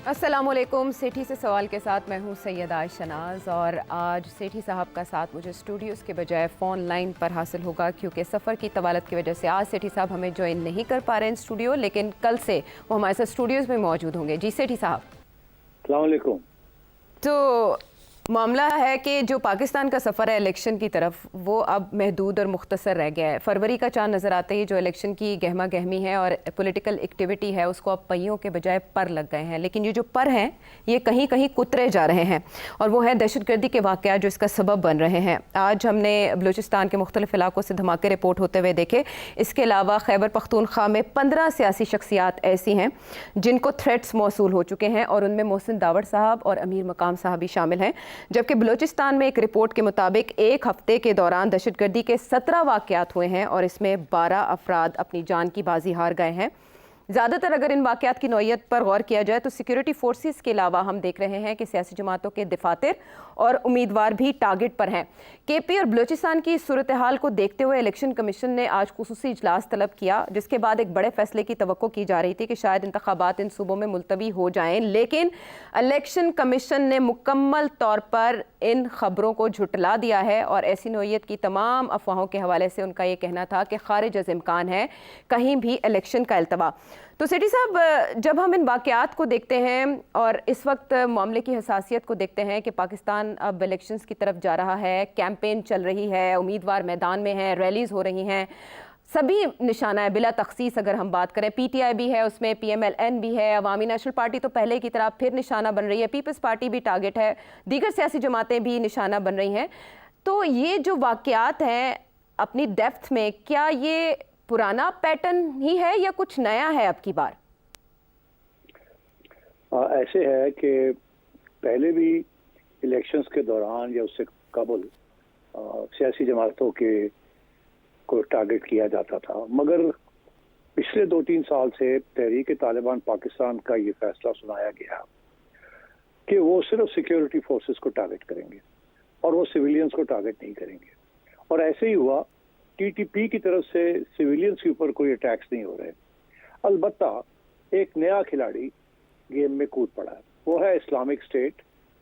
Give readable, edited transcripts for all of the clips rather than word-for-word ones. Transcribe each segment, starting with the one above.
अस्सलामुअलैकुम। सेठी से सवाल के साथ मैं हूं सैयदा शनाज और आज सेठी साहब का साथ मुझे स्टूडियोज़ के बजाय फ़ोन लाइन पर हासिल होगा क्योंकि सफ़र की तवालत की वजह से आज सेठी साहब हमें ज्वाइन नहीं कर पा रहे हैं स्टूडियो, लेकिन कल से वो हमारे साथ स्टूडियोज़ में मौजूद होंगे। जी सेठी साहब। अस्सलाम वालेकुम। तो मामला है कि जो पाकिस्तान का सफ़र है इलेक्शन की तरफ, वो अब महदूद और मुख्तसर रह गया है। फरवरी का चांद नज़र आते ही जो इलेक्शन की गहमा गहमी है और पॉलिटिकल एक्टिविटी है उसको अब पहियों के बजाय पर लग गए हैं, लेकिन ये जो पर हैं ये कहीं कहीं कुतरे जा रहे हैं और वो है दहशतगर्दी के वाक़यात जो इसका सबब बन रहे हैं। आज हमने बलूचिस्तान के मुख्तलिफ इलाकों से धमाके रिपोर्ट होते हुए देखे। इसके अलावा खैबर पख्तूनख्वा में 15 सियासी शख्सियात ऐसी हैं जिनको थ्रेट्स मौसूल हो चुके हैं और उनमें मोहसिन दावड़ साहब और अमीर मकाम साहब भी शामिल हैं। जबकि बलूचिस्तान में एक रिपोर्ट के मुताबिक एक हफ्ते के दौरान दहशतगर्दी के 17 वाक़यात हुए हैं और इसमें 12 अफराद अपनी जान की बाजी हार गए हैं। ज़्यादातर अगर इन वाक़यात की नौइयत पर गौर किया जाए तो सिक्योरिटी फोर्सेस के अलावा हम देख रहे हैं कि सियासी जमातों के दफातर और उम्मीदवार भी टारगेट पर हैं। केपी और बलूचिस्तान की सूरत हाल को देखते हुए इलेक्शन कमीशन ने आज खुसूसी इजलास तलब किया, जिसके बाद एक बड़े फैसले की तवक्को की जा रही थी कि शायद इंतखाबात इन सूबों में मुलतवी हो जाएं, लेकिन इलेक्शन कमीशन ने मुकम्मल तौर पर इन खबरों को झुटला दिया है और ऐसी नौइयत की तमाम अफवाहों के हवाले से उनका ये कहना था कि खारिज अज़ इम्कान है कहीं भी इलेक्शन का अल्तवा। तो सेठी साहब, जब हम इन वाक़यात को देखते हैं और इस वक्त मामले की हसासियत को देखते हैं कि पाकिस्तान अब इलेक्शंस की तरफ जा रहा है, कैंपेन चल रही है, उम्मीदवार मैदान में हैं, रैलीज़ हो रही हैं, सभी निशाना है बिला तखसीस। अगर हम बात करें PTI भी है, उसमें PMLN भी है, अवामी नेशनल पार्टी तो पहले की तरह फिर निशाना बन रही है, पीपल्स पार्टी भी टारगेट है, दीगर सियासी जमातें भी निशाना बन रही हैं। तो ये जो वाक़यात हैं अपनी डेप्थ में, क्या ये पुराना पैटर्न ही है या कुछ नया है अब की बार? ऐसे है कि पहले भी इलेक्शंस के दौरान या उससे कबल सियासी जमातों के को टारगेट किया जाता था, मगर पिछले 2-3 साल से तहरीक तालिबान पाकिस्तान का ये फैसला सुनाया गया कि वो सिर्फ सिक्योरिटी फोर्सेस को टारगेट करेंगे और वो सिविलियंस को टारगेट नहीं करेंगे। और ऐसे ही हुआ, TTP की तरफ से सिविलियंस के ऊपर कोई अटैक्स नहीं हो रहे। अलबत्ता एक नया खिलाड़ी गेम में कूद पड़ा है, वो है इस्लामिक स्टेट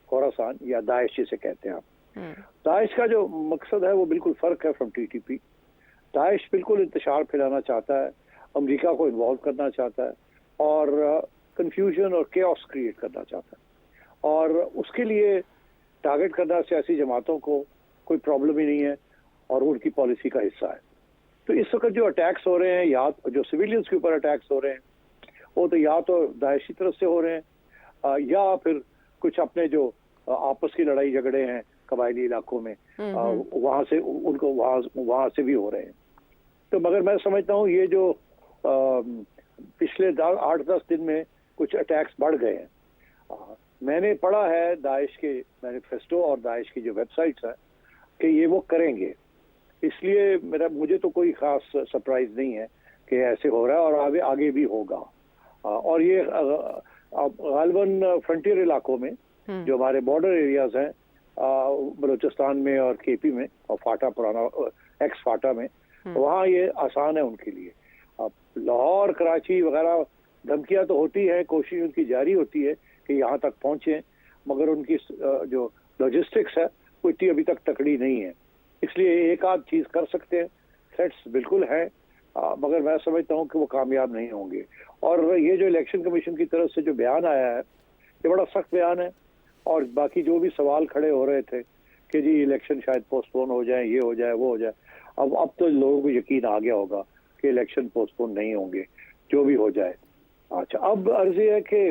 खोरासान या दाइश जिसे कहते हैं आप। दाइश का जो मकसद है वो बिल्कुल फर्क है फ्रॉम TTP। दाइश बिल्कुल इंतशार फैलाना चाहता है, अमेरिका को इन्वॉल्व करना चाहता है और कंफ्यूजन और केओस क्रिएट करना चाहता है, और उसके लिए टारगेट करना सियासी जमातों को कोई प्रॉब्लम ही नहीं है और उनकी पॉलिसी का हिस्सा है। तो इस वक्त जो अटैक्स हो रहे हैं, या जो सिविलियंस के ऊपर अटैक्स हो रहे हैं, वो तो या तो दाइश की तरफ से हो रहे हैं या फिर कुछ अपने जो आपस की लड़ाई झगड़े हैं कबायली इलाकों में, वहां से उनको वहां से भी हो रहे हैं। तो मगर मैं समझता हूँ ये जो पिछले 8-10 दिन में कुछ अटैक्स बढ़ गए हैं। मैंने पढ़ा है दाइश के मैनिफेस्टो और दाइश की जो वेबसाइट्स है कि ये वो करेंगे, इसलिए मुझे तो कोई खास सरप्राइज नहीं है कि ऐसे हो रहा है और आगे भी होगा। और ये गालिबन फ्रंटियर इलाकों में जो हमारे बॉर्डर एरियाज हैं, बलूचिस्तान में और KP में और फाटा पुराना एक्स फाटा में, वहाँ ये आसान है उनके लिए। अब लाहौर कराची वगैरह धमकियां तो होती है, कोशिश उनकी जारी होती है कि यहाँ तक पहुंचे, मगर उनकी जो लॉजिस्टिक्स है वो इतनी अभी तक तकड़ी नहीं है, इसलिए एक आध चीज कर सकते हैं। थ्रेट्स बिल्कुल है, मगर मैं समझता हूँ कि वो कामयाब नहीं होंगे। और ये जो इलेक्शन कमीशन की तरफ से जो बयान आया है ये बड़ा सख्त बयान है, और बाकी जो भी सवाल खड़े हो रहे थे कि जी इलेक्शन शायद पोस्टपोन हो जाए, ये हो जाए, वो हो जाए, अब तो लोगों को यकीन आ गया होगा कि इलेक्शन पोस्टपोन नहीं होंगे, जो भी हो जाए। अच्छा, अब अर्जी है कि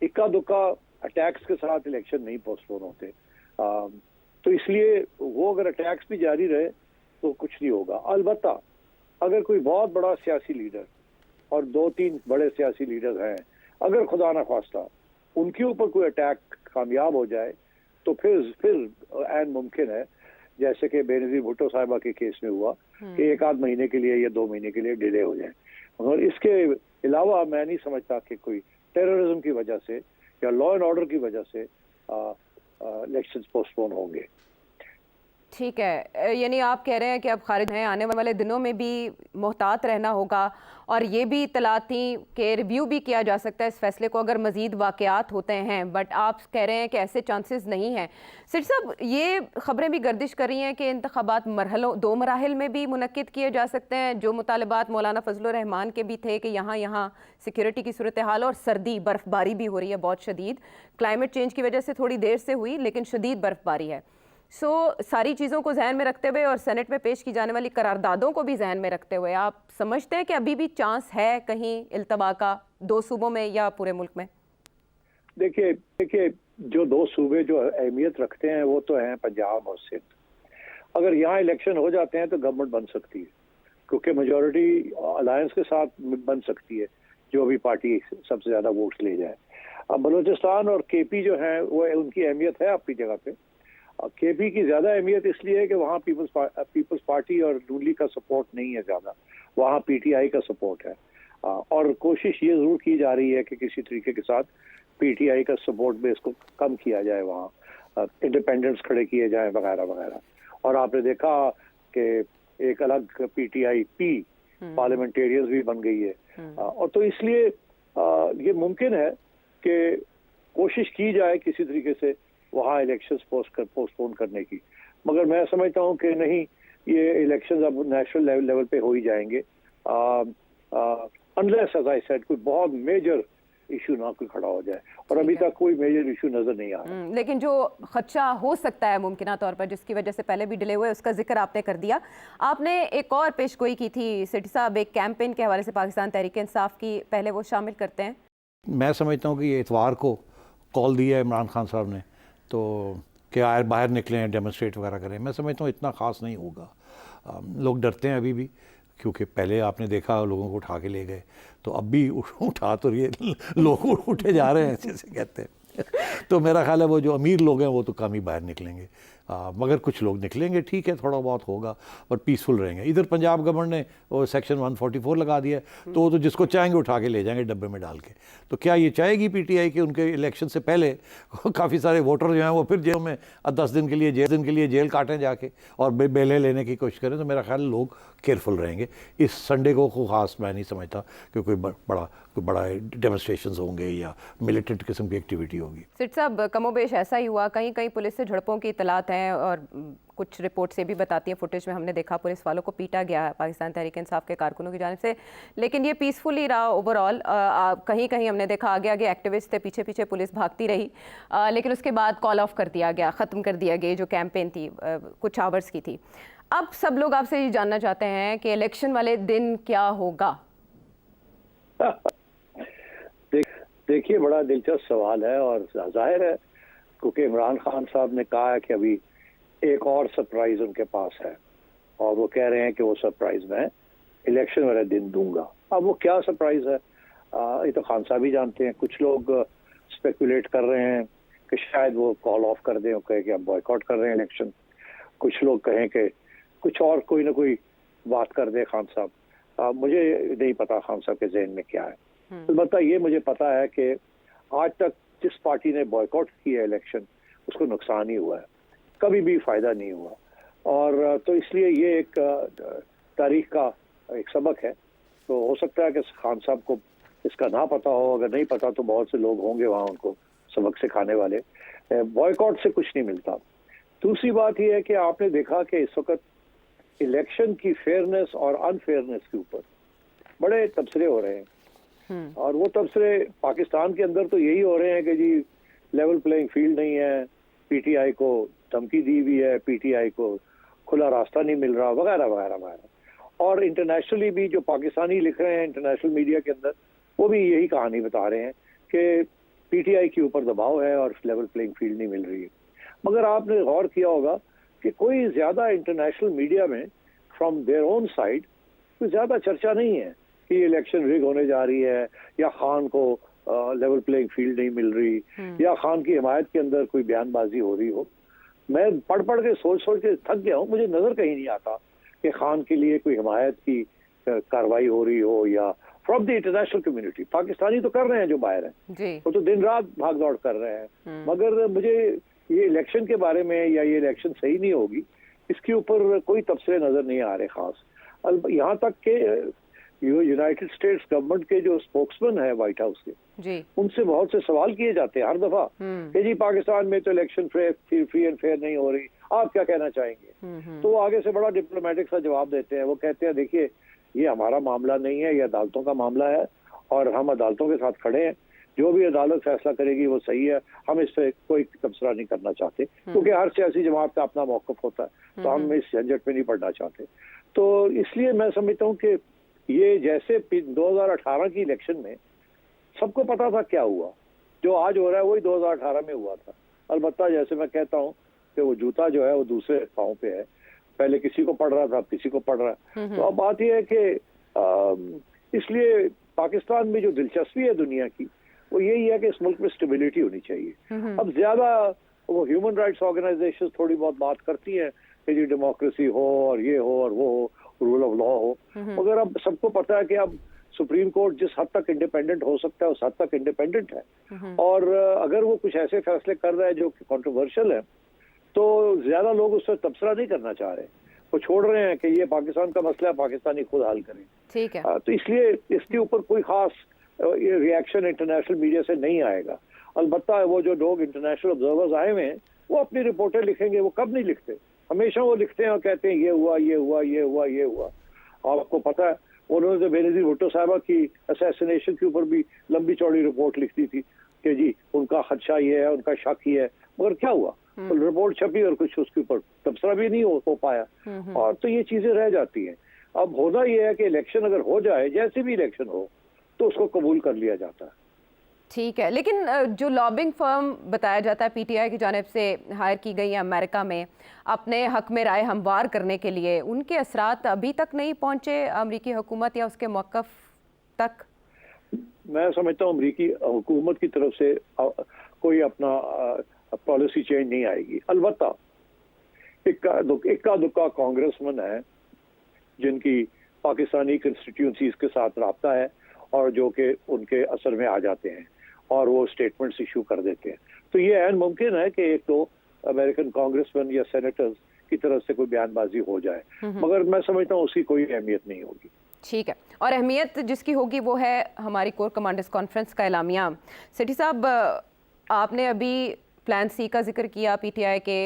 इक्का दुक्का अटैक्स के साथ इलेक्शन नहीं पोस्टपोन होते, तो इसलिए वो अगर अटैक्स भी जारी रहे तो कुछ नहीं होगा। अलबत्ता अगर कोई बहुत बड़ा सियासी लीडर और 2-3 बड़े सियासी लीडर हैं, अगर खुदा न खास्ता उनके ऊपर कोई अटैक कामयाब हो जाए तो फिर ऐन मुमकिन है, जैसे कि बेनजीर भुट्टो साहिबा के केस में हुआ कि 1-8 महीने के लिए या 2 महीने के लिए डिले हो जाए। और इसके अलावा मैं नहीं समझता कि कोई टेररिज्म की वजह से या लॉ एंड ऑर्डर की वजह से इलेक्शंस पोस्टपोन होंगे। ठीक है, यानी आप कह रहे हैं कि अब खारिज हैं, आने वाले दिनों में भी मोहतात रहना होगा और ये भी इत्तलात थी कि रिव्यू भी किया जा सकता है इस फैसले को अगर मज़ीद वाक़यात होते हैं, बट आप कह रहे हैं कि ऐसे चांसेस नहीं हैं। सिर साहब, ये ख़बरें भी गर्दिश कर रही हैं कि इंतखाबात दो मराहिल में भी मुनक्किद किए जा सकते हैं, जो मुतालबात मौलाना फजलुर रहमान के भी थे कि यहाँ सिक्योरिटी की सूरत हाल और सर्दी बर्फ़बारी भी हो रही है बहुत शदीद, क्लाइमेट चेंज की वजह से थोड़ी देर से हुई लेकिन शदीद बर्फ़बारी है। सारी चीज़ों को जहन में रखते हुए और सेनेट में पेश की जाने वाली करारदादों को भी जहन में रखते हुए आप समझते हैं कि अभी भी चांस है कहीं इल्तवा का दो सूबों में या पूरे मुल्क में? देखिए जो दो सूबे जो अहमियत रखते हैं वो तो हैं पंजाब और सिंध। अगर यहाँ इलेक्शन हो जाते हैं तो गवर्नमेंट बन सकती है, क्योंकि मेजॉरिटी अलायंस के साथ बन सकती है, जो भी पार्टी सबसे ज्यादा वोट्स ले जाए। अब बलूचिस्तान और केपी जो है वो उनकी अहमियत है अपनी जगह पे। केपी की ज्यादा अहमियत इसलिए है कि वहाँ पीपल्स पार्टी और नून लीग का सपोर्ट नहीं है ज्यादा, वहाँ पीटीआई का सपोर्ट है। और कोशिश ये जरूर की जा रही है कि किसी तरीके के साथ पीटीआई का सपोर्ट बेस को कम किया जाए, वहाँ इंडिपेंडेंट्स खड़े किए जाएं वगैरह वगैरह। और आपने देखा कि एक अलग पीटीआई पी पार्लियामेंटेरियंस भी बन गई है। और तो इसलिए ये मुमकिन है कि कोशिश की जाए किसी तरीके से वहाँ इलेक्शंस पोस्टपोन करने की, मगर मैं समझता हूँ कि नहीं, ये इलेक्शंस अब नेशनल लेवल पे हो ही जाएंगे, अनलेस एज आई सेड कोई बहुत मेजर इशू ना कोई खड़ा हो जाए, और अभी तक कोई मेजर इशू नजर नहीं आ रहा। लेकिन जो खदशा हो सकता है मुमकिन तौर पर जिसकी वजह से पहले भी डिले हुए, उसका जिक्र आपने कर दिया। आपने एक और पेशगोई की थी सिटी साहब, एक कैंपेन के हवाले से पाकिस्तान तहरीक इंसाफ की, पहले वो शामिल करते हैं। मैं समझता हूँ कि ये इतवार को कॉल दिया है इमरान खान साहब ने, तो क्या बाहर निकले हैं, डेमोन्स्ट्रेट वगैरह करें। मैं समझता हूँ इतना ख़ास नहीं होगा। लोग डरते हैं अभी भी, क्योंकि पहले आपने देखा लोगों को उठा के ले गए, तो अब भी उठा तो ये लोग उठे जा रहे हैं जैसे कहते हैं। तो मेरा ख्याल है वो जो अमीर लोग हैं वो तो कम ही बाहर निकलेंगे, मगर कुछ लोग निकलेंगे, ठीक है, थोड़ा बहुत होगा और पीसफुल रहेंगे। इधर पंजाब गवर्नमेंट ने वो सेक्शन 144 लगा दिया है, तो वो तो जिसको चाहेंगे उठा के ले जाएंगे डब्बे में डाल के। तो क्या ये चाहेगी पीटीआई कि उनके इलेक्शन से पहले काफ़ी सारे वोटर जो हैं वो फिर जेल में 10 दिन के लिए जेल काटें जाके और बेलें लेने की कोशिश करें? तो मेरा ख्याल लोग केयरफुल रहेंगे। इस संडे को ख़ास मैं नहीं समझता कि कोई बड़ा डेमोन्स्ट्रेशंस होंगे या मिलिटेंट किस्म की एक्टिविटी होगी। सिट साहब, कमोबेश ऐसा ही हुआ, कहीं कहीं पुलिस से झड़पों की इतलात हैं और कुछ रिपोर्ट से भी बताती हैं, फुटेज में हमने देखा पुलिस वालों को पीटा गया पाकिस्तान तहरीक इंसाफ के कारकुनों की जानिब से, लेकिन ये पीसफुल ही रहा ओवरऑल। कहीं कहीं हमने देखा आगे आगे एक्टिविस्ट थे, पीछे पीछे पुलिस भागती रही, लेकिन उसके बाद कॉल ऑफ कर दिया गया, ख़त्म कर दिया गया। जो कैंपेन थी कुछ आवर्स की थी। अब सब लोग आपसे ये जानना चाहते हैं कि इलेक्शन वाले दिन क्या होगा? देखिए, बड़ा दिलचस्प सवाल है और जाहिर है, क्योंकि इमरान खान साहब ने कहा है कि अभी एक और सरप्राइज उनके पास है, और वो कह रहे हैं कि वो सरप्राइज मैं इलेक्शन वाले दिन दूंगा। अब वो क्या सरप्राइज है ये तो खान साहब ही जानते हैं। कुछ लोग स्पेकुलेट कर रहे हैं कि शायद वो कॉल ऑफ कर दें और कहे कि अब बॉयकॉट कर रहे हैं इलेक्शन। कुछ लोग कहें कि कुछ और कोई ना कोई बात कर दे खान साहब। मुझे नहीं पता खान साहब के जहन में क्या है। अलबत्ता ये मुझे पता है कि आज तक जिस पार्टी ने बॉयकॉट किया इलेक्शन उसको नुकसान ही हुआ है, कभी भी फायदा नहीं हुआ। और तो इसलिए ये एक तारीख का एक सबक है। तो हो सकता है कि खान साहब को इसका ना पता हो, अगर नहीं पता तो बहुत से लोग होंगे वहाँ उनको सबक सिखाने वाले। बॉयकॉट से कुछ नहीं मिलता। दूसरी बात यह है कि आपने देखा कि इस वक्त इलेक्शन की फेयरनेस और अनफेयरनेस के ऊपर बड़े तबसरे हो रहे हैं, और वो तबसरे पाकिस्तान के अंदर तो यही हो रहे हैं कि जी लेवल प्लेइंग फील्ड नहीं है, पीटीआई को धमकी दी हुई है, पीटीआई को खुला रास्ता नहीं मिल रहा, वगैरह वगैरह वगैरह। और इंटरनेशनली भी जो पाकिस्तानी लिख रहे हैं इंटरनेशनल मीडिया के अंदर, वो भी यही कहानी बता रहे हैं कि पीटीआई के ऊपर दबाव है और लेवल प्लेइंग फील्ड नहीं मिल रही है। मगर आपने गौर किया होगा कि कोई ज्यादा इंटरनेशनल मीडिया में फ्रॉम देयर ओन साइड कोई ज्यादा चर्चा नहीं है कि इलेक्शन रिग होने जा रही है, या खान को लेवल प्लेइंग फील्ड नहीं मिल रही, या खान की हिमायत के अंदर कोई बयानबाजी हो रही हो। मैं पढ़ के सोच के थक गया हूँ। मुझे नजर कहीं नहीं आता कि खान के लिए कोई हिमायत की कार्रवाई हो रही हो, या from the international community. Pakistani तो कर रहे हैं जो बाहर हैं, वो तो दिन रात भाग दौड़ कर रहे हैं। मगर मुझे ये इलेक्शन के बारे में, या ये इलेक्शन सही नहीं होगी, इसके ऊपर कोई तबसरे नजर नहीं आ रहे खास। यहाँ तक के यूनाइटेड स्टेट्स गवर्नमेंट के जो स्पोक्समैन है व्हाइट हाउस के, जी उनसे बहुत से सवाल किए जाते हैं हर दफा कि जी पाकिस्तान में तो इलेक्शन फ्री एंड फेयर नहीं हो रही, आप क्या कहना चाहेंगे। तो वो आगे से बड़ा डिप्लोमेटिक सा जवाब देते हैं। वो कहते हैं देखिए ये हमारा मामला नहीं है, ये अदालतों का मामला है और हम अदालतों के साथ खड़े हैं, जो भी अदालत फैसला करेगी वो सही है, हम इस पे कोई तबसरा नहीं करना चाहते क्योंकि हर सियासी जमात का अपना मौकफ होता है, तो हम इस झंझट में नहीं पड़ना चाहते। तो इसलिए मैं समझता हूँ कि ये जैसे 2018 की इलेक्शन में सबको पता था क्या हुआ, जो आज हो रहा है वही 2018 में हुआ था। अलबत्ता जैसे मैं कहता हूँ कि वो जूता जो है वो दूसरे पाँव पे है, पहले किसी को पड़ रहा था, किसी को पड़ रहा है। तो अब बात यह है कि इसलिए पाकिस्तान में जो दिलचस्पी है दुनिया की वो यही है कि इस मुल्क में स्टेबिलिटी होनी चाहिए। अब ज्यादा वो ह्यूमन राइट्स ऑर्गेनाइजेशन थोड़ी बहुत बात करती हैं कि जी डेमोक्रेसी हो और ये हो और वो हो, रूल ऑफ लॉ हो, मगर अब सबको पता है कि अब सुप्रीम कोर्ट जिस हद तक इंडिपेंडेंट हो सकता है उस हद तक इंडिपेंडेंट है। और अगर वो कुछ ऐसे फैसले कर रहा है जो कंट्रोवर्शियल है तो ज्यादा लोग उस पर तबसरा नहीं करना चाह रहे, वो छोड़ रहे हैं कि ये पाकिस्तान का मसला है, पाकिस्तानी खुद हल करें। ठीक है। तो इसलिए इसके ऊपर कोई खास रिएक्शन इंटरनेशनल मीडिया से नहीं आएगा। अलबत्ता वो जो लोग इंटरनेशनल ऑब्जर्वर्स आए हुए हैं वो अपनी रिपोर्टें लिखेंगे, वो कब नहीं लिखते, हमेशा वो लिखते हैं और कहते हैं ये हुआ ये हुआ ये हुआ ये हुआ। आपको पता है उन्होंने तो बेनजीर भुट्टो साहबा की असैसिनेशन के ऊपर भी लंबी चौड़ी रिपोर्ट लिखती थी कि जी उनका खदशा ये है, उनका शक ही है, मगर क्या हुआ, तो रिपोर्ट छपी और कुछ उसके ऊपर तबसरा भी नहीं हो पाया। और तो ये चीजें रह जाती हैं। अब होना ये है कि इलेक्शन अगर हो जाए, जैसे भी इलेक्शन हो, तो उसको कबूल कर लिया जाता है। ठीक है, लेकिन जो लॉबिंग फर्म बताया जाता है पीटीआई की जानिब से हायर की गई है अमेरिका में अपने हक में राय हमवार करने के लिए, उनके असरात अभी तक नहीं पहुंचे अमेरिकी हुकूमत या उसके मौक़िफ़ तक? मैं समझता हूँ अमेरिकी हुकूमत की तरफ से कोई अपना पॉलिसी चेंज नहीं आएगी। अलबत्ता इक्का दुक्का कांग्रेसमैन है जिनकी पाकिस्तानी कंस्टिट्यूंसीज के साथ राब्ता है और जो कि उनके असर में आ जाते हैं और वो स्टेटमेंट्स इशू कर देते हैं। तो ये ऐन मुमकिन है कि एक तो अमेरिकन कांग्रेसमैन या सेनेटर्स की तरफ से कोई बयानबाजी हो जाए, मगर मैं समझता हूँ उसकी कोई अहमियत नहीं होगी। ठीक है, और अहमियत जिसकी होगी वो है हमारी कोर कमांडर्स कॉन्फ्रेंस का एलामिया। सेठी साहब, आपने अभी प्लान सी का जिक्र किया पीटीआई के,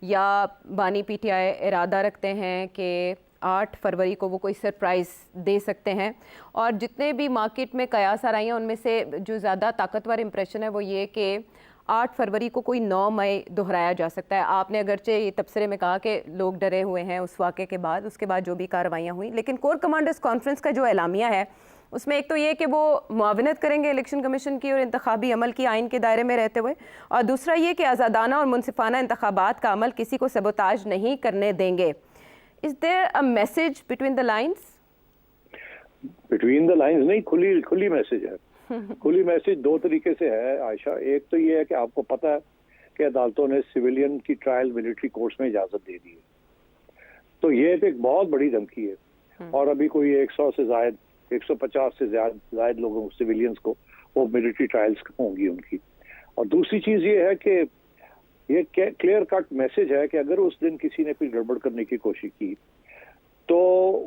या बानी पीटीआई इरादा रखते हैं कि 8 फरवरी को वो कोई सरप्राइज़ दे सकते हैं, और जितने भी मार्केट में कयास आ रही हैं उनमें से जो ज़्यादा ताकतवर इंप्रेशन है वो ये कि 8 फरवरी को कोई 9 मई दोहराया जा सकता है। आपने अगरचे ये तबसरे में कहा कि लोग डरे हुए हैं उस वाक़े के बाद, उसके बाद जो भी कार्रवाइयाँ हुई, लेकिन कोर कमांडर्स कॉन्फ्रेंस का जो एलामिया है उसमें एक तो ये कि वो मुआवनत करेंगे इलेक्शन कमिशन की और इंतखाबी अमल की आइन के दायरे में रहते हुए, और दूसरा ये कि आज़ादाना और मुनसिफाना इंतखाबात का अमल किसी को सबोताज नहीं करने देंगे। Is there a message between the lines? Between the lines नहीं, खुली मैसेज है। खुली मैसेज दो तरीके से है आयशा। एक तो ये है कि आपको पता है कि अदालतों ने सिविलियन की ट्रायल मिलिट्री कोर्ट्स में इजाजत दे दी है, तो ये एक बहुत बड़ी धमकी है। और अभी कोई 100 से ज्यादा 150 से ज्यादा लोगों सिविलियंस को वो मिलिट्री ट्रायल्स होंगी उनकी। और दूसरी चीज ये है कि ये क्लियर कट मैसेज है कि अगर उस दिन किसी ने कोई गड़बड़ करने की कोशिश की तो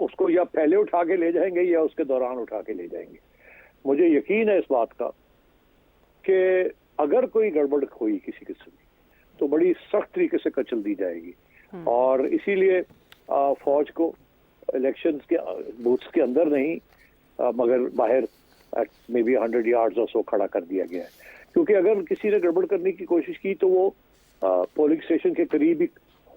उसको या पहले उठा के ले जाएंगे या उसके दौरान उठा के ले जाएंगे। मुझे यकीन है इस बात का कि अगर कोई गड़बड़ हुई किसी किस्म की तो बड़ी सख्त तरीके से कचल दी जाएगी। और इसीलिए फौज को इलेक्शंस के बूथ्स के अंदर नहीं मगर बाहर मे बी 100 यार्ड्स और सो खड़ा कर दिया गया है, क्योंकि अगर किसी ने गड़बड़ करने की कोशिश की तो वो पोलिंग स्टेशन के करीब ही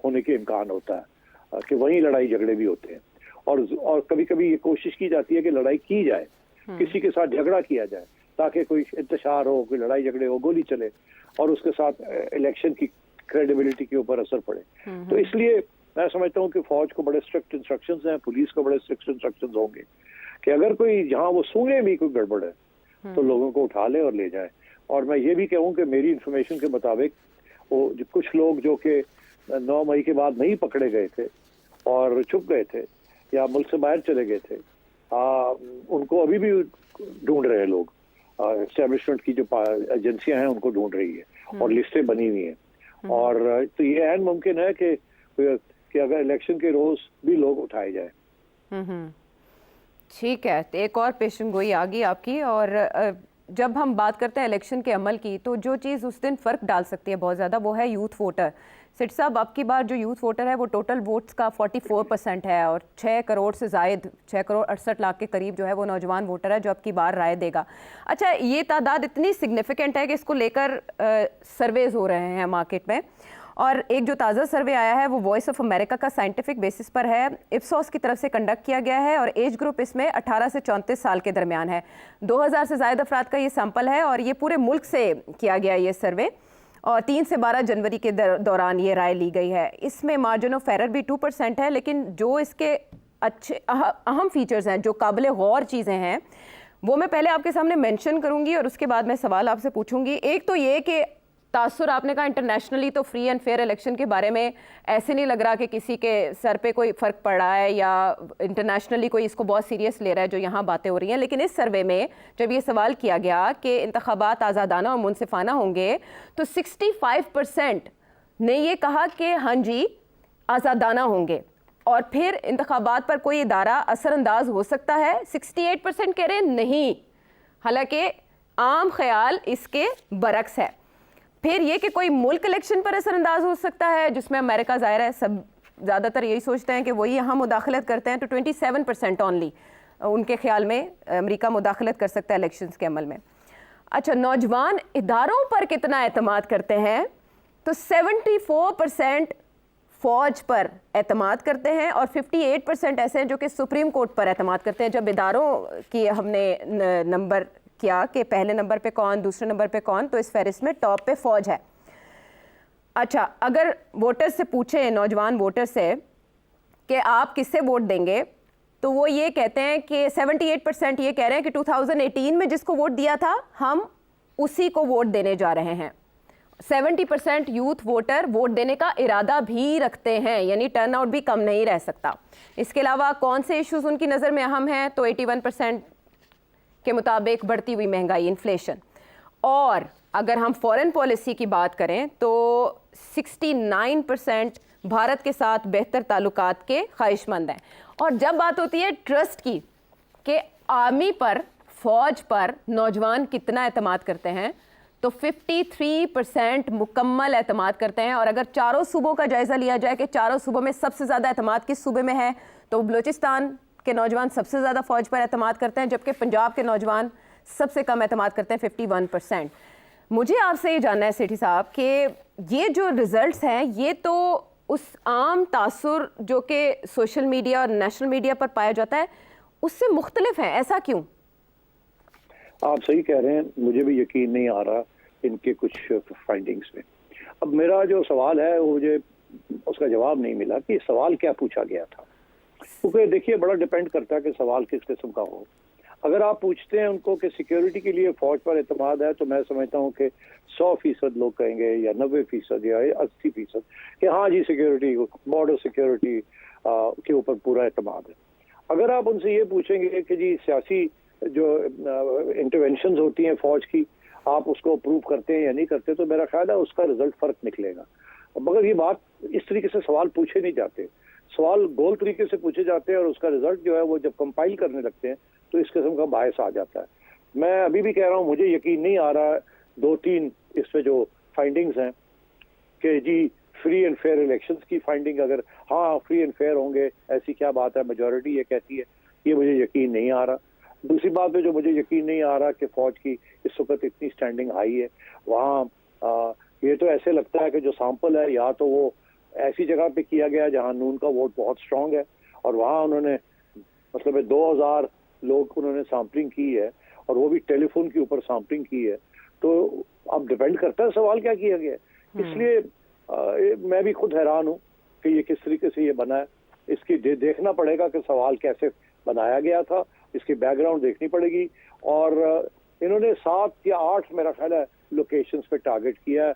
होने के इम्कान होता है कि वहीं लड़ाई झगड़े भी होते हैं। और कभी कभी ये कोशिश की जाती है कि लड़ाई की जाए, किसी के साथ झगड़ा किया जाए ताकि कोई इंतशार हो, कोई लड़ाई झगड़े हो, गोली चले और उसके साथ इलेक्शन की क्रेडिबिलिटी के ऊपर असर पड़े। तो इसलिए मैं समझता हूँ कि फौज को बड़े स्ट्रिक्ट इंस्ट्रक्शंस हैं, पुलिस को बड़े स्ट्रिक्ट इंस्ट्रक्शंस होंगे कि अगर कोई जहाँ वो सूंघे भी कोई गड़बड़ है तो लोगों को उठा ले और ले जाए। और मैं ये भी कहूँ कि मेरी इन्फॉर्मेशन के मुताबिक वो कुछ लोग जो कि 9 मई के बाद नहीं पकड़े गए थे और छुप गए थे या मुल्क से बाहर चले गए थे, उनको अभी भी ढूंढ रहे हैं लोग। एस्टेब्लिशमेंट की जो एजेंसियां हैं उनको ढूंढ रही है और लिस्टें बनी हुई हैं। और तो ये ऐन मुमकिन है कि कि अगर इलेक्शन के रोज भी लोग उठाए जाए। ठीक है, तो एक और पेशन गोई आ गई आपकी। और जब हम बात करते हैं इलेक्शन के अमल की, तो जो चीज़ उस दिन फ़र्क डाल सकती है बहुत ज़्यादा, वो है यूथ वोटर। सिट साहब, आपकी बार जो यूथ वोटर है वो टोटल वोट्स का 44% है, और 6 करोड़ से ज़ायद, 6 करोड़ 68 लाख के करीब जो है वो नौजवान वोटर है जो आपकी बार राय देगा। अच्छा, ये तादाद इतनी सिग्निफिकेंट है कि इसको लेकर सर्वेज हो रहे हैं मार्केट में। और एक जो ताज़ा सर्वे आया है वो वॉइस ऑफ अमेरिका का साइंटिफिक बेसिस पर है, इप्सॉस की तरफ से कंडक्ट किया गया है, और एज ग्रुप इसमें 18 से 34 साल के दरमियान है। 2000 से ज़ायद अफराद का ये सैंपल है, और ये पूरे मुल्क से किया गया ये सर्वे, और 3 से 12 जनवरी के दौरान ये राय ली गई है। इसमें मार्जिन ऑफ एरर भी 2% है, लेकिन जो इसके अच्छे अहम फीचर्स हैं, जो काबिल गौर चीज़ें हैं, वो मैं पहले आपके सामने मेंशन करूंगी और उसके बाद मैं सवाल आपसे पूछूंगी। एक तो ये कि तासुर, आपने कहा इंटरनेशनली तो फ्री एंड फेयर इलेक्शन के बारे में ऐसे नहीं लग रहा कि किसी के सर पे कोई फ़र्क पड़ रहा है या इंटरनेशनली कोई इसको बहुत सीरियस ले रहा है जो यहाँ बातें हो रही हैं। लेकिन इस सर्वे में जब ये सवाल किया गया कि इंतखाबात आज़ादाना और मुनसिफाना होंगे, तो 65% ने ये कहा कि हाँ जी आज़ादाना होंगे, और फिर इंतखाबात पर कोई इदारा असरअंदाज हो सकता है 68% कह रहे हैं नहीं, हालांकि आम ख्याल इसके बरक्स है। फिर ये कि कोई मुल्क इलेक्शन पर असरअंदाज हो सकता है, जिसमें अमेरिका ज़ाहिर है सब ज़्यादातर यही सोचते हैं कि वही यहाँ मुदाखलत करते हैं, तो 27% ओनली उनके ख्याल में अमेरिका मुदाखलत कर सकता है इलेक्शंस के अमल में। अच्छा, नौजवान इदारों पर कितना एतमाद करते हैं, तो 74% फ़ौज पर एतमाद करते हैं, और 58% ऐसे हैं जो कि सुप्रीम कोर्ट पर एतमाद करते हैं। जब इदारों की हमने नंबर किया कि पहले नंबर पे कौन, दूसरे नंबर पे कौन, तो इस फहरिस्त में टॉप पे फ़ौज है। अच्छा, अगर वोटर से पूछें, नौजवान वोटर से, कि आप किससे वोट देंगे, तो वो ये कहते हैं कि 78% ये कह रहे हैं कि 2018 में जिसको वोट दिया था हम उसी को वोट देने जा रहे हैं। 70% यूथ वोटर वोट देने का इरादा भी रखते हैं, यानी टर्नआउट भी कम नहीं रह सकता। इसके अलावा कौन से इश्यूज़ उनकी नज़र में अहम हैं, तो 81% के मुताबिक बढ़ती हुई महंगाई, इन्फ्लेशन। और अगर हम फॉरेन पॉलिसी की बात करें तो 69% भारत के साथ बेहतर ताल्लुकात के ख्वाहिशमंद हैं। और जब बात होती है ट्रस्ट की, कि आर्मी पर, फ़ौज पर नौजवान कितना एतमाद करते हैं, तो 53% मुकम्मल एतमाद करते हैं। और अगर चारों सूबों का जायज़ा लिया जाए कि चारों सूबों में सबसे ज़्यादा एतमाद किस सूबे में है, तो बलूचिस्तान के नौजवान सबसे ज़्यादा फ़ौज पर एतमाद करते हैं, जबकि पंजाब के नौजवान सबसे कम एतमाद करते हैं, 51%। मुझे आपसे ये जानना है सेठी साहब कि ये जो रिज़ल्ट्स हैं, ये तो उस आम तासुर जो कि सोशल मीडिया और नेशनल मीडिया पर पाया जाता है उससे मुख्तलिफ है, ऐसा क्यों? आप सही कह रहे हैं, मुझे भी यकीन नहीं आ रहा इनके कुछ फाइंडिंग्स में। अब मेरा जो सवाल है वो मुझे उसका जवाब नहीं मिला कि सवाल क्या पूछा गया था, क्योंकि देखिए बड़ा डिपेंड करता है कि सवाल किस किस्म का हो। अगर आप पूछते हैं उनको कि सिक्योरिटी के लिए फौज पर एतमाद है, तो मैं समझता हूँ कि 100% लोग कहेंगे, या 90% या 80% कि हाँ जी सिक्योरिटी, बॉर्डर सिक्योरिटी के ऊपर पूरा एतमाद है। अगर आप उनसे ये पूछेंगे कि जी सियासी जो इंटरवेंशन होती हैं फौज की, आप उसको अप्रूव करते हैं या नहीं करते, तो मेरा ख्याल है उसका रिजल्ट फर्क निकलेगा। मगर ये बात इस तरीके से सवाल पूछे नहीं जाते, सवाल गोल तरीके से पूछे जाते हैं, और उसका रिजल्ट जो है वो जब कंपाइल करने लगते हैं तो इस किस्म का बायस आ जाता है। मैं अभी भी कह रहा हूँ, मुझे यकीन नहीं आ रहा, 2-3 इसमें जो फाइंडिंग्स हैं कि जी फ्री एंड फेयर इलेक्शंस की फाइंडिंग, अगर हाँ फ्री एंड फेयर होंगे, ऐसी क्या बात है, मेजॉरिटी ये कहती है, ये मुझे यकीन नहीं आ रहा। दूसरी बात पे जो मुझे यकीन नहीं आ रहा कि फौज की इस वक्त इतनी स्टैंडिंग हाई है, वहाँ ये तो ऐसे लगता है कि जो सैंपल है या तो वो ऐसी जगह पे किया गया जहाँ नून का वोट बहुत स्ट्रांग है, और वहाँ उन्होंने मतलब 2000 लोग उन्होंने सैम्पलिंग की है, और वो भी टेलीफोन के ऊपर सैम्पलिंग की है। तो अब डिपेंड करता है सवाल क्या किया गया है। इसलिए मैं भी खुद हैरान हूँ कि ये किस तरीके से ये बना है। इसकी देखना पड़ेगा कि सवाल कैसे बनाया गया था, इसकी बैकग्राउंड देखनी पड़ेगी। और इन्होंने 7 या 8 मेरा ख्याल है लोकेशंस पे टारगेट किया है,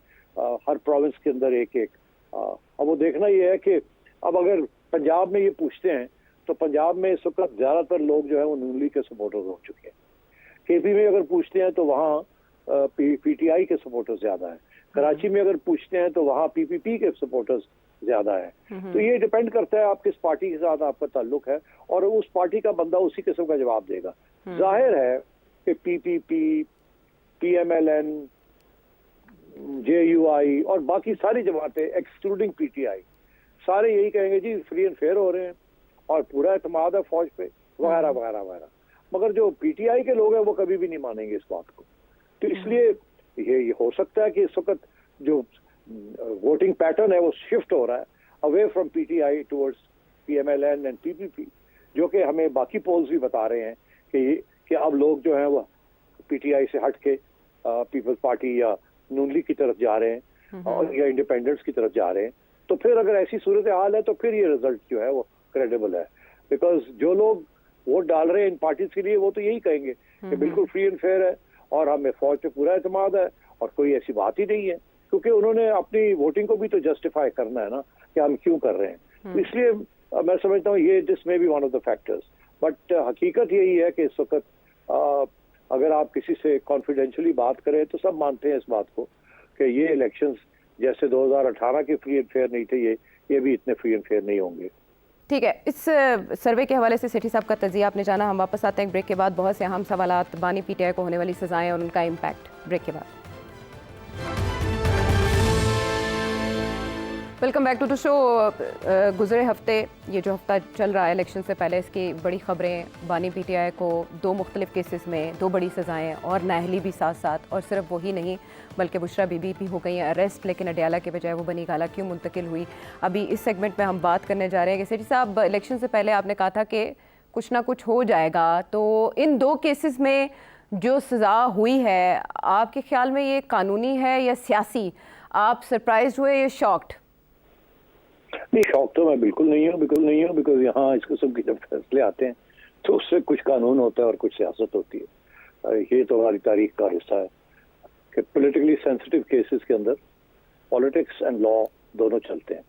हर प्रोविंस के अंदर एक। अब वो देखना ये है कि अब अगर पंजाब में ये पूछते हैं तो पंजाब में इस वक्त ज्यादातर लोग जो है वो नून लीग के सपोर्टर्स हो चुके हैं। केपी में अगर पूछते हैं तो वहाँ पीटीआई के सपोर्टर्स ज्यादा हैं। कराची में अगर पूछते हैं तो वहाँ पीपीपी के सपोर्टर्स ज्यादा है। तो ये डिपेंड करता है आप किस पार्टी के साथ आपका ताल्लुक है और उस पार्टी का बंदा उसी किस्म का जवाब देगा। जाहिर है कि पीपीपी, पीएमएलएन, जेयूआई और बाकी सारी जमातें एक्सक्लूडिंग पीटीआई सारे यही कहेंगे जी फ्री एंड फेयर हो रहे हैं और पूरा एतमाद है फौज पे वगैरह वगैरह वगैरह। मगर जो पीटीआई के लोग हैं वो कभी भी नहीं मानेंगे इस बात को। तो इसलिए ये हो सकता है कि इस वक्त जो वोटिंग पैटर्न है वो शिफ्ट हो रहा है away from PTI towards PMLN and PPP, जो कि हमें बाकी पोल्स भी बता रहे हैं कि अब लोग जो हैं वो पीटीआई से हट के पीपल्स पार्टी या नून लीग की तरफ जा रहे हैं और या इंडिपेंडेंट्स की तरफ जा रहे हैं। तो फिर अगर ऐसी सूरत हाल है तो फिर ये रिजल्ट जो है वो क्रेडिबल है, बिकॉज जो लोग वोट डाल रहे हैं इन पार्टीज के लिए वो तो यही कहेंगे कि बिल्कुल फ्री एंड फेयर है और हमें फौज पे पूरा एतमाद है और कोई ऐसी बात ही नहीं है, क्योंकि उन्होंने अपनी वोटिंग को भी तो जस्टिफाई करना है ना कि हम क्यों कर रहे हैं। इसलिए मैं समझता हूँ ये this may be one of the factors, but हकीकत यही है कि इस वक्त अगर आप किसी से कॉन्फिडेंशियली बात करें तो सब मानते हैं इस बात को कि ये इलेक्शंस जैसे 2018 के फ्री एंड फेयर नहीं थे, ये भी इतने फ्री एंड फेयर नहीं होंगे। ठीक है, इस सर्वे के हवाले से सेठी साहब का तजिया आपने जाना। हम वापस आते हैं ब्रेक के बाद। बहुत से अहम सवालात, बानी पीटीआई को होने वाली सजाएं और उनका इम्पैक्ट, ब्रेक के बाद। Welcome back to the show. गुज़रे हफ्ते, ये जो हफ्ता चल रहा है इलेक्शन से पहले, इसकी बड़ी खबरें, बानी पीटीआई को 2 मुख्तलिफ केसेस में 2 बड़ी सज़ाएं और नाहली भी साथ साथ, और सिर्फ वही नहीं बल्कि बुशरा बीबी भी हो गई हैं अरेस्ट, लेकिन अडयाला के बजाय वो बनी गाला क्यों मुंतकिल हुई। अभी इस सेगमेंट में हम बात करने जा रहे हैं कि सेठी साहब, इलेक्शन से पहले आपने कहा था कि कुछ ना कुछ हो जाएगा, तो इन 2 केसेस में जो सज़ा हुई है आपके ख्याल में ये कानूनी है या सियासी? आप सरप्राइज हुए या शॉक्ड? नहीं, शौक तो मैं बिल्कुल नहीं हूँ, बिकॉज यहाँ इस किस्म के जब फैसले आते हैं तो उससे कुछ कानून होता है और कुछ सियासत होती है। ये तो हमारी तारीख का हिस्सा है कि पॉलिटिकली सेंसिटिव केसेस के अंदर पॉलिटिक्स एंड लॉ दोनों चलते हैं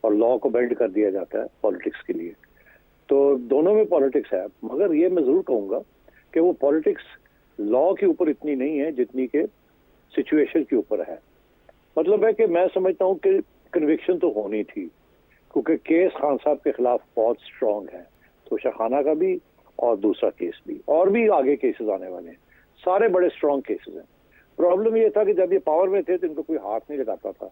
और लॉ को बेंड कर दिया जाता है पॉलिटिक्स के लिए। तो दोनों में पॉलिटिक्स है, मगर ये मैं जरूर कहूँगा कि वो पॉलिटिक्स लॉ के ऊपर इतनी नहीं है जितनी के सिचुएशन के ऊपर है। मतलब है कि मैं समझता हूँ कि कन्विक्शन तो होनी थी, क्योंकि केस खान साहब के खिलाफ बहुत स्ट्रांग है, तो शाखाना का भी और दूसरा केस भी, और भी आगे केसेस आने वाले हैं, सारे बड़े स्ट्रांग केसेस हैं। प्रॉब्लम ये था कि जब ये पावर में थे तो इनको कोई हाथ नहीं लगाता था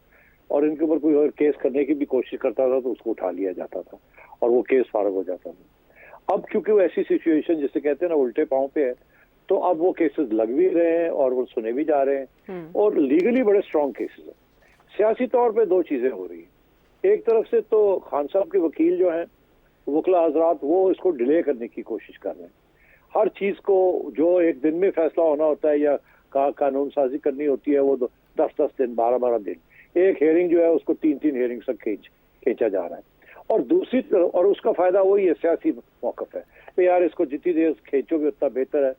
और इनके ऊपर कोई और केस करने की भी कोशिश करता था तो उसको उठा लिया जाता था और वो केस फारग हो जाता था। अब क्योंकि वो ऐसी सिचुएशन जिसे कहते हैं ना उल्टे पांव पे है, तो अब वो केसेस लग भी रहे हैं और वो सुने भी जा रहे हैं और लीगली बड़े स्ट्रांग केसेस हैं। सियासी तौर पे 2 चीजें हो रही हैं। एक तरफ से तो खान साहब के वकील जो हैं, वकला हजरात, वो इसको डिले करने की कोशिश कर रहे हैं। हर चीज को जो एक दिन में फैसला होना होता है या कानून साजी करनी होती है वो 10-10 दिन, 12-12 दिन, एक हेयरिंग जो है उसको 3-3 हेयरिंग तक खींचा जा रहा है। और दूसरी तरफ, और उसका फायदा वही है, सियासी मौकफ है कि यार इसको जितनी देर खींचोगे उतना बेहतर है,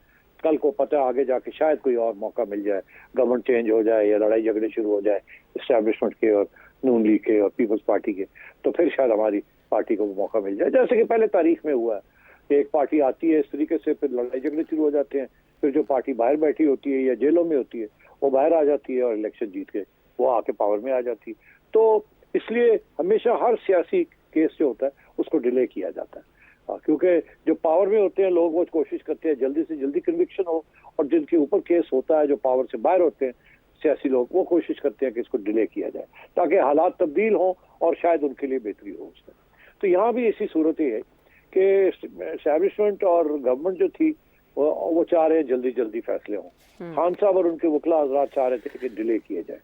कल को पता है आगे जाके शायद कोई और मौका मिल जाए, गवर्नमेंट चेंज हो जाए या लड़ाई झगड़े शुरू हो जाए इस्टेब्लिशमेंट के और नून लीग के और पीपल्स पार्टी के, तो फिर शायद हमारी पार्टी को मौका मिल जाए, जैसे कि पहले तारीख में हुआ है कि एक पार्टी आती है इस तरीके से, फिर लड़ाई झगड़े शुरू हो जाते हैं, फिर जो पार्टी बाहर बैठी होती है या जेलों में होती है वो बाहर आ जाती है और इलेक्शन जीत के वो आके पावर में आ जाती है। तो इसलिए हमेशा हर सियासी केस जो होता है उसको डिले किया जाता है, क्योंकि जो पावर में होते हैं लोग वो कोशिश करते हैं जल्दी से जल्दी कन्विक्शन हो, और जिनके ऊपर केस होता है जो पावर से बाहर होते हैं सियासी लोग, वो कोशिश करते हैं कि इसको डिले किया जाए ताकि हालात तब्दील हों और शायद उनके लिए बेहतरी हो उसमें। तो यहाँ भी इसी सूरत ही है कि एस्टैब्लिशमेंट और गवर्नमेंट जो थी वो चाह रहे हैं जल्दी जल्दी फैसले हों। खान साहब और उनके वकला हजरात चाह रहे थे कि डिले किया जाए,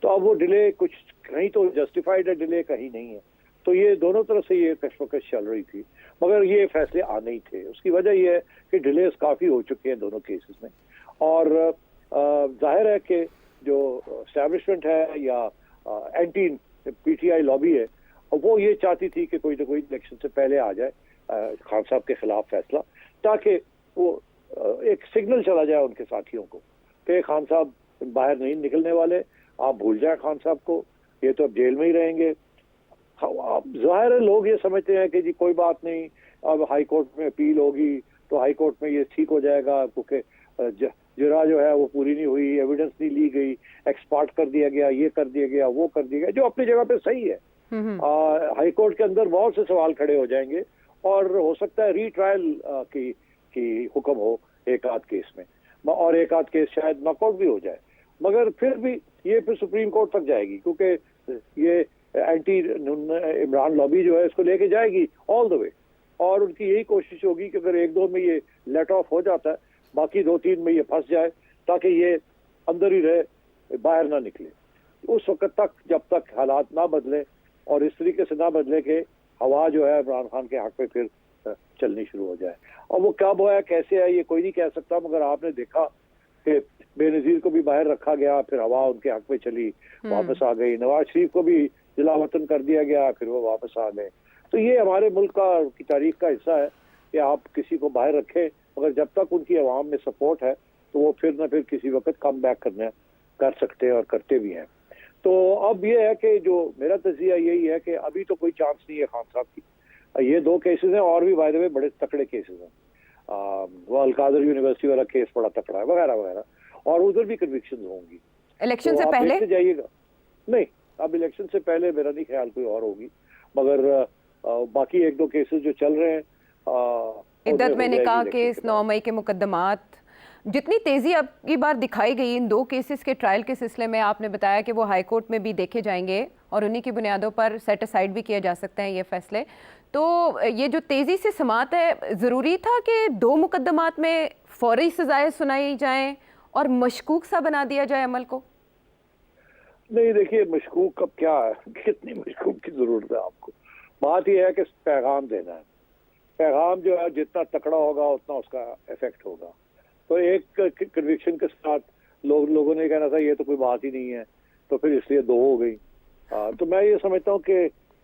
तो अब वो डिले कुछ कहीं तो जस्टिफाइड है, डिले कहीं नहीं है। तो ये दोनों तरफ से ये कशमकश चल रही थी, मगर ये फैसले आने ही थे। उसकी वजह यह है कि डिलेस काफ़ी हो चुके हैं दोनों केसेस में, और जाहिर है कि जो एस्टैब्लिशमेंट है या एंटी पीटीआई लॉबी है, वो ये चाहती थी कि कोई ना कोई इलेक्शन से पहले आ जाए खान साहब के खिलाफ फैसला, ताकि वो एक सिग्नल चला जाए उनके साथियों को कि खान साहब बाहर नहीं निकलने वाले, आप भूल जाए खान साहब को, ये तो अब जेल में ही रहेंगे। जाहिर है लोग ये समझते हैं कि जी कोई बात नहीं, अब हाई कोर्ट में अपील होगी तो हाई कोर्ट में ये ठीक हो जाएगा, क्योंकि जरा जो है वो पूरी नहीं हुई, एविडेंस नहीं ली गई, एक्सपर्ट कर दिया गया, ये कर दिया गया, वो कर दिया गया, जो अपनी जगह पे सही है। हाई कोर्ट के अंदर बहुत से सवाल खड़े हो जाएंगे और हो सकता है रीट्रायल की हुक्म हो एक आध केस में, और एक आध केस शायद नॉकआउट भी हो जाए, मगर फिर भी ये फिर सुप्रीम कोर्ट तक जाएगी, क्योंकि ये एंटी इमरान लॉबी जो है इसको लेके जाएगी ऑल द वे, और उनकी यही कोशिश होगी कि अगर एक दो में ये लेट ऑफ हो जाता है, बाकी 2-3 में ये फंस जाए, ताकि ये अंदर ही रहे, बाहर ना निकले। उस वक्त तक जब तक हालात ना बदले और इस तरीके से ना बदले कि हवा जो है इमरान खान के हक में फिर चलनी शुरू हो जाए। और वो कब है कैसे है ये कोई नहीं कह सकता, मगर आपने देखा कि बेनजीर को भी बाहर रखा गया, फिर हवा उनके हक में चली, वापस आ गई। नवाज शरीफ को भी जिला वतन कर दिया गया, फिर वो वापस आ गए। तो ये हमारे मुल्क की तारीख का हिस्सा है कि आप किसी को बाहर रखें, मगर जब तक उनकी आवाम में सपोर्ट है तो वो फिर न फिर किसी वक्त कम बैक कर सकते हैं और करते भी हैं। तो अब ये है कि जो मेरा तजिया यही है कि अभी तो कोई चांस नहीं है खान साहब की। ये 2 केसेस हैं और भी बाय द वे बड़े तकड़े केसेस हैं। वो अलकादर यूनिवर्सिटी वाला केस बड़ा तकड़ा है वगैरह वगैरह, और उधर भी कन्विक्शन होंगी। इलेक्शन तो से आप पहले देखते जाइएगा। नहीं, अब इलेक्शन से पहले मेरा नहीं ख्याल कोई और होगी, मगर बाकी 1-2 केसेस जो चल रहे हैं, इद्दत में निकाह केस, 9 मई के मुकदमात, जितनी तेजी अब की बार दिखाई गई इन 2 केसेस के ट्रायल के सिलसिले में, आपने बताया कि वो हाई कोर्ट में भी देखे जाएंगे और उन्हीं की बुनियादों पर सेट असाइड भी किए जा सकते हैं ये फैसले। तो ये जो तेजी से समात है, ज़रूरी था कि 2 मुकदमात में फौरी सजाएं सुनाई जाएं और मशकूक सा बना दिया जाए अमल को? नहीं, देखिए मशकूक अब क्या है, कितनी मशकूक की जरूरत है आपको। बात यह है कि पैगाम देना है। पैगाम जो है जितना तकड़ा होगा उतना उसका इफेक्ट होगा। तो एक कन्विक्शन के साथ लोगों ने कहना था ये तो कोई बात ही नहीं है, तो फिर इसलिए 2 हो गई। तो मैं ये समझता हूँ कि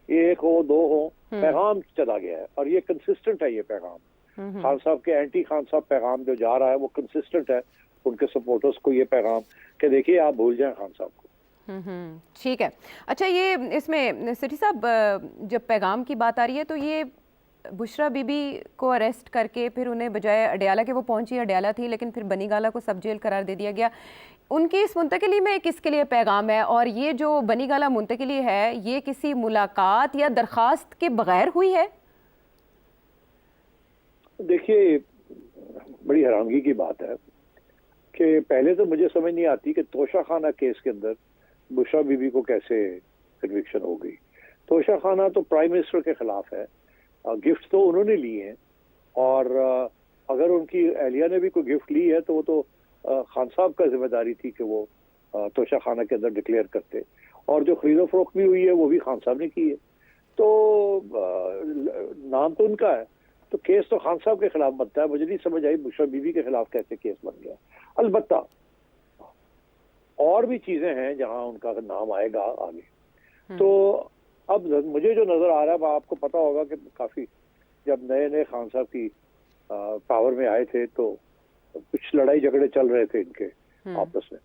1 हो 2 हो, पैगाम चला गया है और ये कंसिस्टेंट है। ये पैगाम खान साहब के एंटी खान साहब पैगाम जो जा रहा है वो कंसिस्टेंट है उनके सपोर्टर्स को, ये पैगाम कि देखिए आप भूल जाएं खान साहब को। ठीक है। अच्छा, ये इसमें सेठी साहब जब पैगाम की बात आ रही है तो ये बुशरा बीबी को अरेस्ट करके फिर उन्हें बजाय अडयाला के, वो पहुंची अडयाला थी लेकिन फिर बनीगाला को सब जेल करार दे दिया गया, उनकी इस मुंतकिली में किसके लिए पैगाम है? और ये जो बनीगाला मुंतकिली है ये किसी मुलाकात या दरख्वास्त के बगैर हुई है? देखिए, बड़ी हैरानगी की बात है कि पहले तो मुझे समझ नहीं आती कि तोशा खाना केस के अंदर बुशरा बीबी को कैसे कन्विक्शन हो गई। तोशा खाना तो प्राइम मिनिस्टर के खिलाफ है, गिफ्ट तो उन्होंने लिए हैं, और अगर उनकी एहलिया ने भी कोई गिफ्ट ली है तो वो तो खान साहब का जिम्मेदारी थी कि वो तोशा खाना के अंदर डिक्लेयर करते, और जो खरीदो फरोख्त भी हुई है वो भी खान साहब ने की है। तो नाम तो उनका है, तो केस तो खान साहब के खिलाफ बनता है। मुझे नहीं समझ आई बुशरा बीबी के खिलाफ कैसे केस बन गया। अलबत्ता और भी चीजें हैं जहां उनका नाम आएगा आगे। तो अब मुझे जो नजर आ रहा है, आपको पता होगा कि काफी जब नए नए खान साहब की पावर में आए थे तो कुछ लड़ाई झगड़े चल रहे थे इनके आपस में।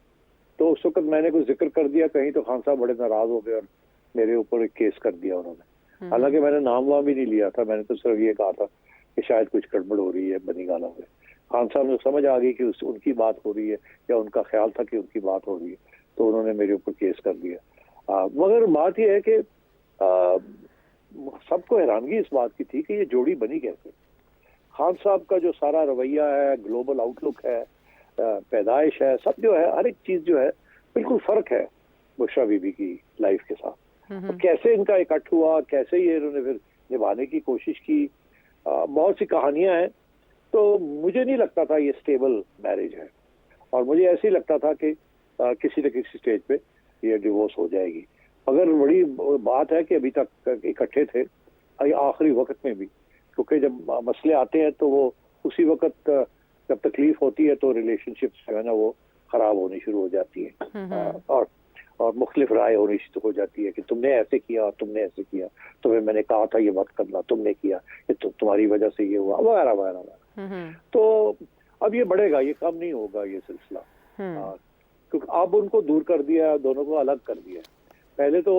तो उस वक्त मैंने कुछ जिक्र कर दिया कहीं, तो खान साहब बड़े नाराज हो गए और मेरे ऊपर एक केस कर दिया उन्होंने। हालांकि मैंने नाम वाम भी नहीं लिया था, मैंने तो सिर्फ ये कहा था कि शायद कुछ गड़बड़ हो रही है बनीगाला में। खान साहब ने समझ आ गई कि उनकी बात हो रही है या उनका ख्याल था कि उनकी बात हो रही है, तो उन्होंने मेरे ऊपर केस कर दिया। मगर बात यह है कि सबको हैरानगी इस बात की थी कि ये जोड़ी बनी कैसे। खान साहब का जो सारा रवैया है, ग्लोबल आउटलुक है, पैदाइश है, सब जो है, हर एक चीज जो है बिल्कुल फर्क है बुशरा बीबी की लाइफ के साथ। तो कैसे इनका इकट्ठ हुआ, कैसे ये इन्होंने फिर निभाने की कोशिश की, बहुत सी कहानियां हैं। तो मुझे नहीं लगता था ये स्टेबल मैरिज है, और मुझे ऐसे ही लगता था कि किसी न किसी स्टेज पे ये डिवोर्स हो जाएगी। अगर बड़ी बात है कि अभी तक इकट्ठे थे आखिरी वक्त में भी, क्योंकि जब मसले आते हैं तो वो उसी वक्त जब तकलीफ होती है तो रिलेशनशिप जो है ना वो खराब होनी शुरू हो जाती है, और मुख्तलिफ राय होनी शुरू हो जाती है कि तुमने ऐसे किया, तुमने ऐसे किया, तुम्हें मैंने कहा था ये मत करना, तुमने किया, ये तुम्हारी वजह से ये हुआ, वगैरह वगैरह। तो अब ये बढ़ेगा, ये कम नहीं होगा ये सिलसिला, क्योंकि अब उनको दूर कर दिया, दोनों को अलग कर दिया। पहले तो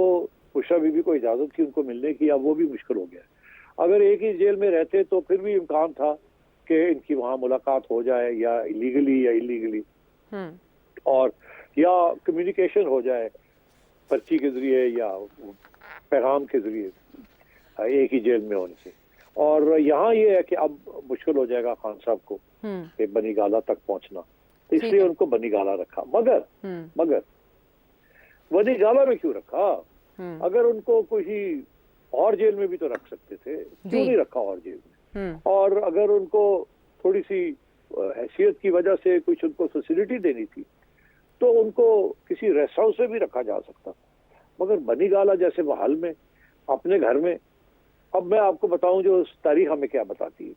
बुशरा बीबी को इजाजत थी उनको मिलने की, अब वो भी मुश्किल हो गया। अगर एक ही जेल में रहते तो फिर भी इम्कान था कि इनकी वहां मुलाकात हो जाए, या इलीगली या इलीगली, और या कम्युनिकेशन हो जाए पर्ची के जरिए या पैगाम के जरिए एक ही जेल में होने से। और यहाँ ये है कि अब मुश्किल हो जाएगा खान साहब को कि बनी गाला तक पहुंचना, तो इसलिए उनको बनी गाला रखा। मगर बनी गाला में क्यों रखा? अगर उनको कोई और जेल में भी तो रख सकते थे, क्यों नहीं रखा और जेल में? और अगर उनको थोड़ी सी हैसियत की वजह से कुछ उनको फैसिलिटी देनी थी तो उनको किसी रेस्ट हाउस में भी रखा जा सकता था। मगर बनी गाला जैसे महल में अपने घर में, अब मैं आपको बताऊं जो तारीख हमें क्या बताती है,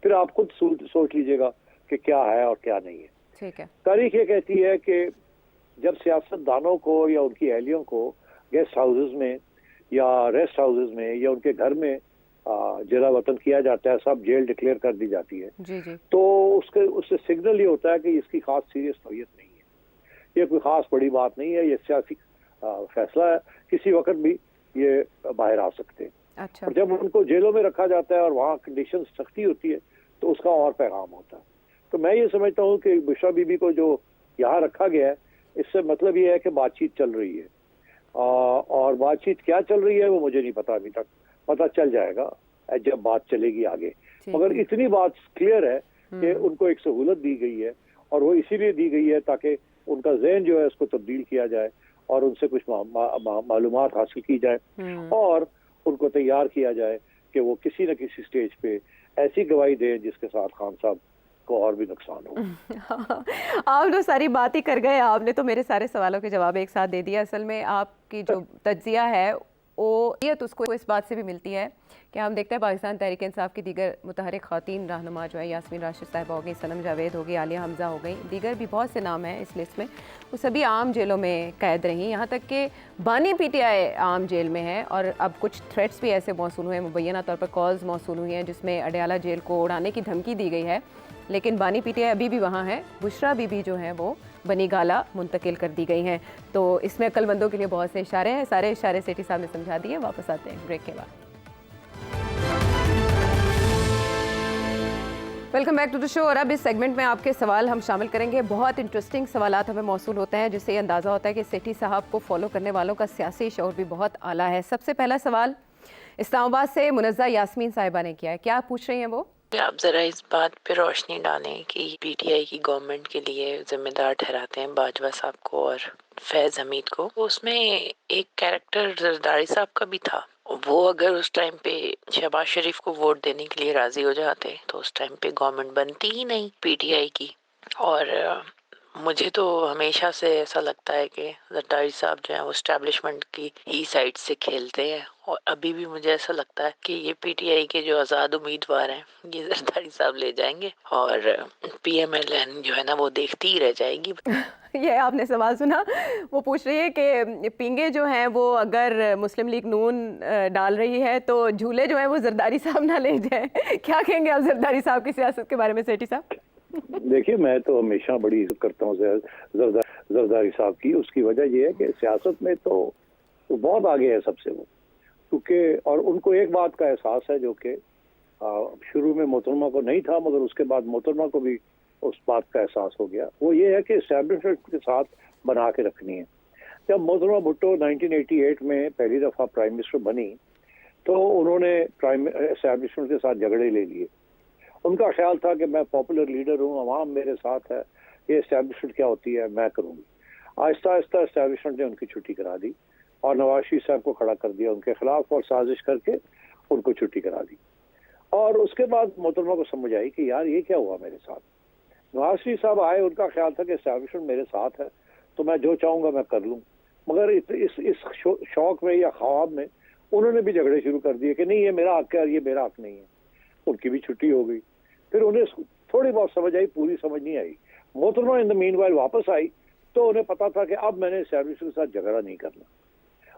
फिर आप खुद सोच लीजिएगा कि क्या है और क्या नहीं है। ठीक है। तारीख ये कहती है कि जब सियासतदानों को या उनकी अहलियों को गेस्ट हाउसेज में या रेस्ट हाउसेज में या उनके घर में जला वतन किया जाता है, सब जेल डिक्लेयर कर दी जाती है, जी। तो उससे सिग्नल ये होता है कि इसकी खास सीरियस नौयत नहीं है, ये कोई खास बड़ी बात नहीं है, ये सियासी फैसला है, किसी वक्त भी ये बाहर आ सकते हैं। अच्छा। और जब उनको जेलों में रखा जाता है और वहाँ कंडीशन सख्ती होती है तो उसका और पैगाम होता है। तो मैं ये समझता हूँ कि बुशरा बीबी को जो यहाँ रखा गया है, इससे मतलब ये है कि बातचीत चल रही है, और बातचीत क्या चल रही है वो मुझे नहीं पता, अभी तक पता चल जाएगा जब बात चलेगी आगे। मगर इतनी बात क्लियर है कि उनको एक सहूलत दी गई है, और वो इसीलिए दी गई है ताकि उनका ज़हन जो है उसको तब्दील किया जाए और उनसे कुछ मालूमात हासिल की जाए और उनको तैयार किया जाए कि वो किसी न किसी स्टेज पे ऐसी गवाही दें जिसके साथ खान साहब को और भी नुकसान हो। आप तो सारी बात ही कर गए, आपने तो मेरे सारे सवालों के जवाब एक साथ दे दिया। असल में आपकी जो तज्जिया है वो ये तो उसको इस बात से भी मिलती है कि हम देखते हैं पाकिस्तान तहरीक इंसाफ की दीगर मुतहरिक ख़वातीन रहनुमा जो है, यास्मीन राशिद साहिबा हो गई, सनम जावेद हो गई, आलिया हमज़ा हो गई, दीगर भी बहुत से नाम हैं इस लिस्ट में, वो सभी आम जेलों में कैद रही। यहाँ तक कि बानी पीटीआई आम जेल में है और अब कुछ थ्रेट्स भी ऐसे मौसूल हुए हैं, मुबैना तौर पर कॉल्स मौसूल हुई हैं जिसमें अडयाला जेल को उड़ाने की धमकी दी गई है, लेकिन बानी पीटीआई अभी भी वहाँ है। बुशरा बीबी जो है वो बनी गाला मुंतकिल कर दी गई हैं। तो इसमें अक्लमंदों के लिए बहुत से इशारे हैं, सारे इशारे सेठी साहब ने समझा दिए। वापस आते हैं ब्रेक के बाद। Welcome back to the show. और अब इस सेगमेंट में आपके सवाल हम शामिल करेंगे। बहुत इंटरेस्टिंग सवालात हमें मौसूल होते हैं जिससे ये अंदाज़ा होता है कि सेठी साहब को फॉलो करने वालों का सियासी शऊर भी बहुत आला है। सबसे पहला सवाल इस्लामाबाद से मुनज़्ज़ा यास्मीन साहिबा ने किया है। क्या पूछ रही हैं वो? आप जरा इस बात पे रोशनी डालें कि पीटीआई की गवर्नमेंट के लिए जिम्मेदार ठहराते हैं बाजवा साहब को और फैज हमीद को। उसमें एक कैरेक्टर जरदारी साहब का भी था। वो अगर उस टाइम पे शहबाज शरीफ को वोट देने के लिए राजी हो जाते तो उस टाइम पे गवर्नमेंट बनती ही नहीं पीटीआई की। और मुझे तो हमेशा से ऐसा लगता है कि जरदारी साहब जो है वो एस्टैब्लिशमेंट की ही साइड से खेलते हैं, और अभी भी मुझे ऐसा लगता है कि ये पीटीआई के जो आज़ाद उम्मीदवार हैं ये जरदारी साहब ले जाएंगे और पीएमएलएन जो है ना वो देखती ही रह जाएगी। ये आपने सवाल सुना। वो पूछ रही है कि पिंगे जो हैं वो अगर मुस्लिम लीग नून डाल रही है तो झूले जो हैं वो जरदारी साहब ना ले जाए। क्या कहेंगे आप जरदारी साहब की सियासत के बारे में सेठी साहब? देखिए, मैं तो हमेशा बड़ी इज्जत करता हूँ जरदारी साहब की। उसकी वजह यह है कि सियासत में तो बहुत आगे है सबसे वो, क्योंकि और उनको एक बात का एहसास है जो कि शुरू में मोहतरमा को नहीं था, मगर उसके बाद मोहतरमा को भी उस बात का एहसास हो गया। वो ये है कि एस्टैब्लिशमेंट के साथ बना के रखनी है। जब मोहतरमा भुट्टो 1988 में पहली दफ़ा प्राइम मिनिस्टर बनी तो उन्होंने एस्टैब्लिशमेंट के साथ झगड़े ले लिए। उनका ख्याल था कि मैं पॉपुलर लीडर हूँ, अवाम मेरे साथ है, ये एस्टैब्लिशमेंट क्या होती है मैं करूँगी। आहिस्ता आहिस्ता एस्टैब्लिशमेंट ने उनकी छुट्टी करा दी और नवाज शरीफ साहब को खड़ा कर दिया उनके खिलाफ और साजिश करके उनको छुट्टी करा दी। और उसके बाद मोहतरमा को समझ आई कि यार ये क्या हुआ मेरे साथ। नवाज शरीफ साहब आए, उनका ख्याल था कि एस्टैब्लिशमेंट मेरे साथ है तो मैं जो चाहूँगा मैं कर लूँ, मगर इस शौक में या ख्वाब में उन्होंने भी झगड़े शुरू कर दिए कि नहीं ये मेरा हक है और ये मेरा हक नहीं है। उनकी भी छुट्टी हो गई। फिर उन्हें थोड़ी बहुत समझ आई, पूरी समझ नहीं आई। मोहतरमा इन द मीनवाइल वापस आई तो उन्हें पता था कि अब मैंने एस्टैब्लिशमेंट के साथ झगड़ा नहीं करना।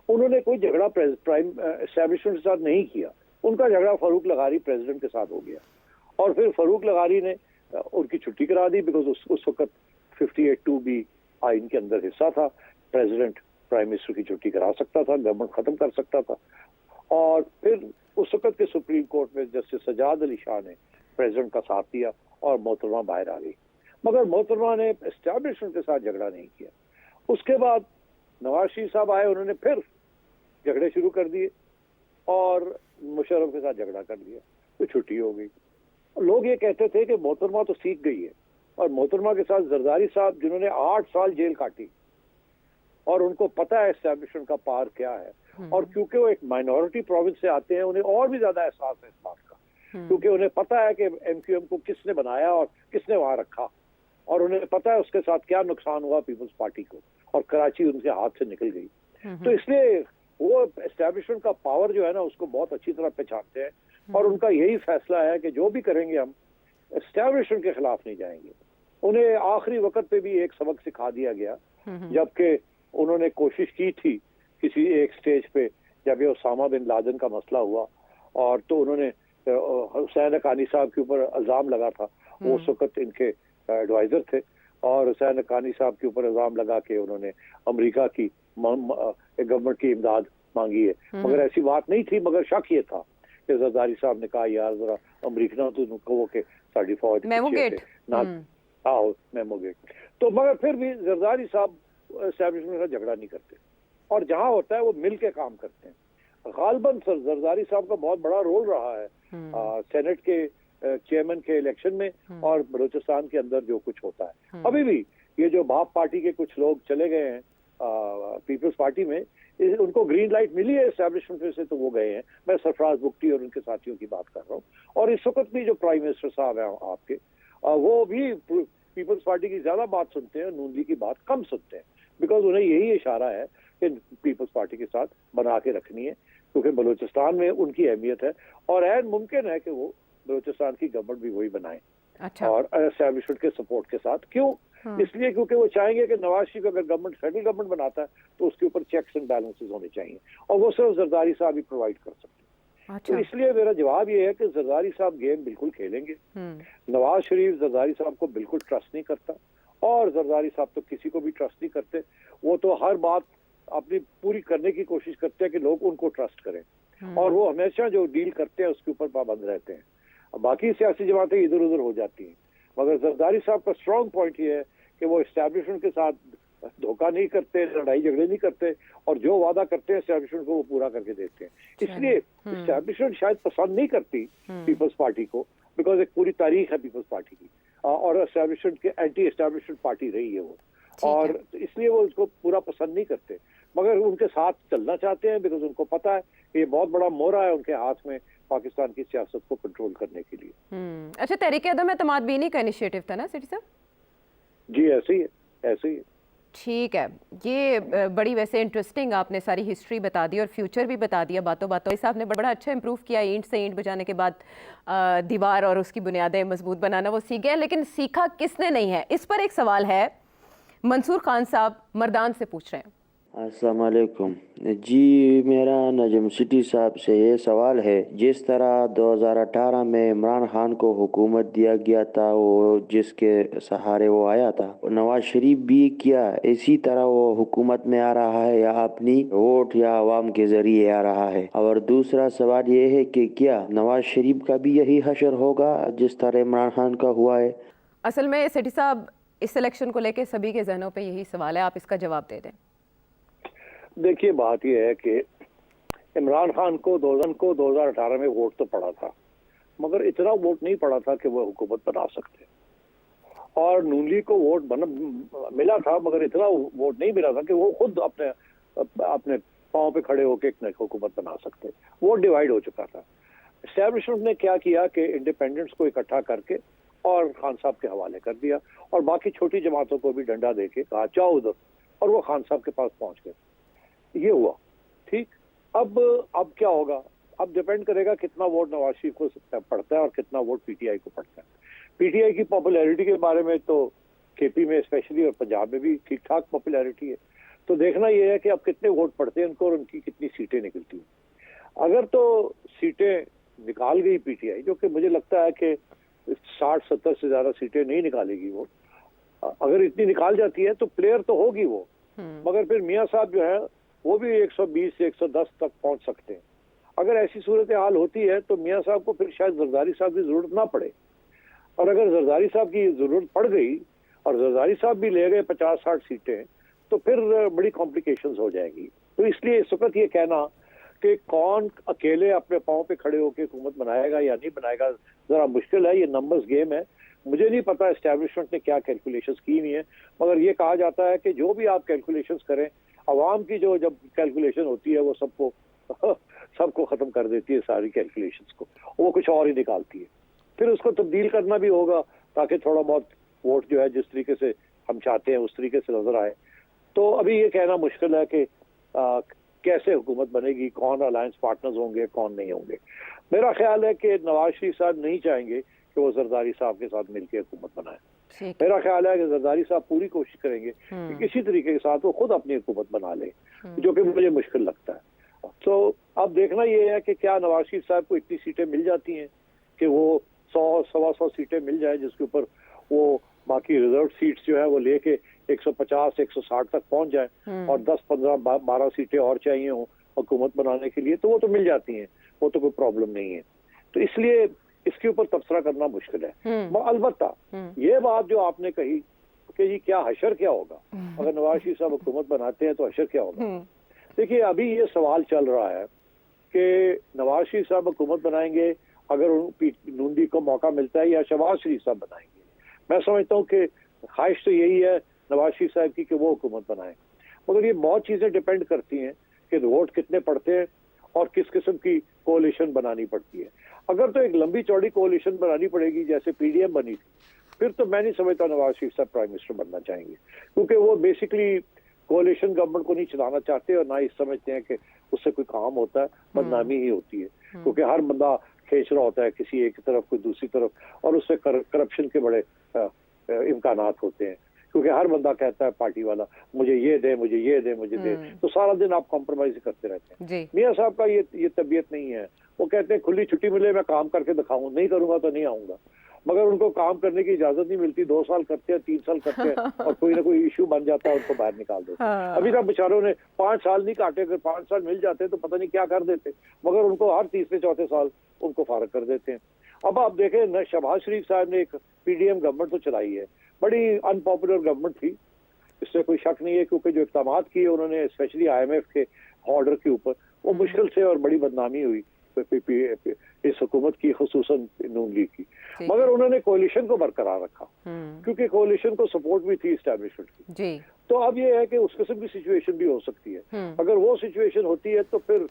उन्होंने कोई झगड़ा प्राइम एस्टैब्लिशमेंट के साथ नहीं किया। उनका झगड़ा फारूक लगारी प्रेसिडेंट के साथ हो गया और फिर फारूक लगारी ने उनकी छुट्टी करा दी, बिकॉज उस वक्त 58(2) भी आइन के अंदर हिस्सा था। प्रेसिडेंट प्राइम मिनिस्टर की छुट्टी करा सकता था, गवर्नमेंट खत्म कर सकता था। और फिर उस वक्त के सुप्रीम कोर्ट में जस्टिस सजाद अली शाह ने प्रेसिडेंट का साथ दिया और मोहतरमा बाहर आ गई, मगर मोहतरमा ने एस्टैब्लिशमेंट के साथ झगड़ा नहीं किया। उसके बाद नवाज शरीफ साहब आए, उन्होंने फिर झगड़े शुरू कर दिए और मुशर्रफ के साथ झगड़ा कर लिया, तो छुट्टी हो गई। लोग ये कहते थे कि मोहतरमा तो सीख गई है, और मोहतरमा के साथ जरदारी साहब जिन्होंने 8 साल जेल काटी और उनको पता है एस्टैब्लिशमेंट का पावर क्या है, और क्योंकि वो एक माइनॉरिटी प्रोविंस से आते हैं उन्हें और भी ज्यादा एहसास है इस बात का, क्योंकि उन्हें पता है कि एमक्यूएम को किसने बनाया और किसने वहां रखा, और उन्हें पता है उसके साथ क्या नुकसान हुआ पीपल्स पार्टी को, और कराची उनके हाथ से निकल गई। तो इसलिए वो एस्टैब्लिशमेंट का पावर जो है ना उसको बहुत अच्छी तरह पहचानते हैं, और उनका यही फैसला है कि जो भी करेंगे हम एस्टैब्लिशमेंट के खिलाफ नहीं जाएंगे। उन्हें आखिरी वक्त पे भी एक सबक सिखा दिया गया, जबकि उन्होंने कोशिश की थी किसी एक स्टेज पे, जब ये उसामा बिन लादेन का मसला हुआ, और तो उन्होंने हुसैन हक्कानी साहब के ऊपर इल्जाम लगा था, वो उस वक्त इनके एडवाइजर थे, और हुसैन हक्कानी साहब के ऊपर इल्जाम लगा के उन्होंने अमेरिका की गवर्नमेंट की इमदाद मांगी है, मगर ऐसी बात नहीं थी, मगर शक ये था कि जरदारी साहब ने कहा यार जरा अमरीकन तो कहो कि साड़ी फौज ना आओ मेमोगेट, तो मगर फिर भी जरदारी साहब एस्टैब्लिशमेंट का झगड़ा नहीं करते, और जहां होता है वो मिल के काम करते हैं। गालबन सर जरदारी साहब का बहुत बड़ा रोल रहा है सेनेट के चेयरमैन के इलेक्शन में, और बलूचिस्तान के अंदर जो कुछ होता है। अभी भी ये जो बाप पार्टी के कुछ लोग चले गए हैं पीपल्स पार्टी में, उनको ग्रीन लाइट मिली है एस्टैब्लिशमेंट में से, तो वो गए हैं। मैं सरफराज बुख्ती और उनके साथियों की बात कर रहा हूँ, और इस वक्त भी जो प्राइम मिनिस्टर साहब हैं आपके, वो भी पीपल्स पार्टी की ज्यादा बात सुनते हैं, नून लीग की बात कम सुनते हैं, बिकॉज उन्हें यही इशारा है कि पीपल्स पार्टी के साथ बना के रखनी है, क्योंकि बलूचिस्तान में उनकी अहमियत है, और ऐन मुमकिन है कि वो बलूचिस्तान की गवर्नमेंट भी वही बनाए। अच्छा। और एस्टैब्लिशमेंट के सपोर्ट के साथ। क्यों? इसलिए क्योंकि वो चाहेंगे कि नवाज शरीफ अगर गवर्नमेंट फेडरल गवर्नमेंट बनाता है तो उसके ऊपर चेक्स एंड बैलेंसेस होने चाहिए, और वो सिर्फ जरदारी साहब ही प्रोवाइड कर सकते हैं। अच्छा। तो इसलिए मेरा जवाब ये है कि जरदारी साहब गेम बिल्कुल खेलेंगे। नवाज शरीफ जरदारी साहब को बिल्कुल ट्रस्ट नहीं करता, और जरदारी साहब तो किसी को भी ट्रस्ट नहीं करते। वो तो हर बात अपनी पूरी करने की कोशिश करते हैं कि लोग उनको ट्रस्ट करें, और वो हमेशा जो डील करते हैं उसके ऊपर पाबंद रहते हैं। बाकी सियासी जमातें इधर उधर हो जाती हैं, मगर जरदारी साहब का स्ट्रॉन्ग पॉइंट ये है कि वो एस्टैब्लिशमेंट के साथ धोखा नहीं करते, लड़ाई झगड़े नहीं करते, और जो वादा करते हैं एस्टैब्लिशमेंट को वो पूरा करके देते हैं। इसलिए एस्टैब्लिशमेंट शायद पसंद नहीं करती पीपल्स पार्टी को, बिकॉज एक पूरी तारीख है पीपल्स पार्टी की, और एस्टैब्लिशमेंट के एंटी एस्टैब्लिशमेंट पार्टी रही है वो, और इसलिए वो उसको पूरा पसंद नहीं करते, मगर उनके साथ चलना चाहते हैं, बिकॉज उनको पता है ये बहुत बड़ा मोहरा है उनके हाथ में पाकिस्तान की सियासत को कंट्रोल करने के लिए। अच्छा, तहरीक अदम एतमाद बीनी का इनिशिएटिव था ना सिटी साहब? जी ऐसे ही है, ऐसे ही है। ठीक है, ये बड़ी वैसे इंटरेस्टिंग आपने सारी हिस्ट्री बता दी और फ्यूचर भी बता दिया बातों बातों। साहब ने बड़ा अच्छा इंप्रूव किया, ईंट से ईंट बजाने के बाद दीवार और उसकी बुनियादें मजबूत बनाना वो सीख गए, लेकिन सीखा किसने नहीं है, इस पर एक सवाल है। मंसूर खान साहब मर्दान से पूछ रहे हैं। अस्सलाम वालेकुम जी, मेरा नजम सिटी साहब से ये सवाल है, जिस तरह 2018 में इमरान खान को हुकूमत दिया गया था, वो जिसके सहारे वो आया था, नवाज शरीफ भी क्या इसी तरह वो हुकूमत में आ रहा है, या अपनी वोट या आवाम के जरिए आ रहा है? और दूसरा सवाल ये है कि क्या नवाज शरीफ का भी यही हशर होगा जिस तरह इमरान खान का हुआ है? असल में सिटी साहब इस इलेक्शन को लेकर सभी के जहनों पे यही सवाल है, आप इसका जवाब दे दें। देखिए बात यह है कि इमरान खान को 2018 में वोट तो पड़ा था, मगर इतना वोट नहीं पड़ा था कि वो हुकूमत बना सकते, और नून लीग को वोट मिला था, मगर इतना वोट नहीं मिला था कि वो खुद अपने पांव पे खड़े होकर एक हुकूमत बना सकते। वोट डिवाइड हो चुका था। एस्टैब्लिशमेंट ने क्या किया कि इंडिपेंडेंट्स को इकट्ठा करके और खान साहब के हवाले कर दिया, और बाकी छोटी जमातों को भी डंडा देके कहा जाओ उधर, और वो खान साहब के पास पहुंच गए। ये हुआ, ठीक। अब क्या होगा? अब डिपेंड करेगा कितना वोट नवाज शरीफ को पड़ता है और कितना वोट पीटीआई को पड़ता है। पीटीआई की पॉपुलैरिटी के बारे में तो केपी में स्पेशली और पंजाब में भी ठीक ठाक पॉपुलैरिटी है, तो देखना यह है कि अब कितने वोट पड़ते हैं उनको और उनकी कितनी सीटें निकलती हैं। अगर तो सीटें निकाल गई पीटीआई, जो कि मुझे लगता है कि 60-70 से ज्यादा सीटें नहीं निकालेगी वो, अगर इतनी निकाल जाती है तो प्लेयर तो होगी वो, मगर फिर मियाँ साहब जो है वो भी 120 से 110 तक पहुंच सकते हैं। अगर ऐसी सूरत हाल होती है तो मियाँ साहब को फिर शायद जरदारी साहब की जरूरत ना पड़े, और अगर जरदारी साहब की जरूरत पड़ गई और जरदारी साहब भी ले गए 50-60 सीटें, तो फिर बड़ी कॉम्प्लिकेशंस हो जाएगी। तो इसलिए इस वक्त ये कहना कि कौन अकेले अपने पाँव पे खड़े होकर हुकूमत बनाएगा या नहीं बनाएगा, जरा मुश्किल है। ये नंबर्स गेम है। मुझे नहीं पता एस्टेब्लिशमेंट ने क्या कैलकुलेशंस की हुई है, मगर ये कहा जाता है कि जो भी आप कैलकुलेशंस करें, अवाम की जो जब कैलकुलेशन होती है वो सबको खत्म कर देती है, सारी कैलकुलेशंस को वो कुछ और ही निकालती है। फिर उसको तब्दील करना भी होगा ताकि थोड़ा बहुत वोट जो है जिस तरीके से हम चाहते हैं उस तरीके से नजर आए। तो अभी ये कहना मुश्किल है कि कैसे हुकूमत बनेगी, कौन अलायंस पार्टनर्स होंगे, कौन नहीं होंगे। मेरा ख्याल है कि नवाज शरीफ साहब नहीं चाहेंगे कि वो जरदारी साहब के साथ मिलकर हुकूमत बनाए। मेरा ख्याल है कि जरदारी साहब पूरी कोशिश करेंगे कि किसी तरीके के साथ वो खुद अपनी हुकूमत बना ले, जो कि मुझे मुश्किल लगता है। तो अब देखना ये है कि क्या नवाज शरीफ साहब को इतनी सीटें मिल जाती हैं कि वो 100-125 सीटें मिल जाए, जिसके ऊपर वो बाकी रिजर्व सीट्स जो है वो लेके 150-160 तक पहुंच जाए, और 10-15-12 सीटें और चाहिए हो हुकूमत बनाने के लिए, तो वो तो मिल जाती हैं, वो तो कोई प्रॉब्लम नहीं है। तो इसलिए इसके ऊपर तबसरा करना मुश्किल है। अलबत्ता ये बात जो आपने कही कि जी क्या हशर क्या होगा अगर नवाज शरीफ साहब हुकूमत बनाते हैं, तो हशर क्या होगा। देखिए अभी ये सवाल चल रहा है कि नवाज शरीफ साहब हुकूमत बनाएंगे अगर नून लीग को मौका मिलता है, या शहबाज शरीफ साहब बनाएंगे। मैं समझता हूँ कि ख्वाहिश तो यही है नवाज शरीफ साहब की कि वो हुकूमत बनाए, मगर ये बहुत चीजें डिपेंड करती हैं कि वोट कितने पड़ते हैं और किस किस्म की कोalition बनानी पड़ती है। अगर तो एक लंबी चौड़ी कोalition बनानी पड़ेगी जैसे पीडीएम बनी थी, फिर तो मैं नहीं समझता नवाज शरीफ साहब प्राइम मिनिस्टर बनना चाहेंगे, क्योंकि वो बेसिकली कोalition गवर्नमेंट को नहीं चलाना चाहते और ना ही समझते हैं कि उससे कोई काम होता है, बदनामी ही होती है, क्योंकि हर बंदा खींच रहा होता है किसी एक तरफ कोई दूसरी तरफ, और उससे करप्शन के बड़े इम्कानात होते हैं, क्योंकि हर बंदा कहता है पार्टी वाला मुझे ये दे, मुझे ये दे, मुझे दे, तो सारा दिन आप कॉम्प्रोमाइज करते रहते हैं। मियां साहब का ये तबीयत नहीं है। वो कहते हैं खुली छुट्टी मिले मैं काम करके दिखाऊं, नहीं करूंगा तो नहीं आऊंगा, मगर उनको काम करने की इजाजत नहीं मिलती। 2 साल करते हैं, 3 साल करते हैं, और कोई ना कोई इशू बन जाता है, उनको बाहर निकाल देते हैं। अभी तक बेचारों ने 5 साल नहीं काटे, अगर 5 साल मिल जाते तो पता नहीं क्या कर देते, मगर उनको हर तीसरे चौथे साल उनको फारग कर देते हैं। अब आप देखें न, शहबाज शरीफ साहब ने एक पीडीएम गवर्नमेंट तो चलाई है, बड़ी अनपॉपुलर गवर्नमेंट थी, इससे कोई शक नहीं है, क्योंकि जो इक़दामात किए उन्होंने स्पेशली IMF के ऑर्डर के ऊपर, वो मुश्किल से और बड़ी बदनामी हुई इस हुकूमत की, खुसूसन नून लीग की, मगर उन्होंने कोalition को बरकरार रखा, क्योंकि कोalition को सपोर्ट भी थी एस्टेब्लिशमेंट की। तो अब ये है कि उस किस्म की सिचुएशन भी हो सकती है। अगर वो सिचुएशन होती है तो फिर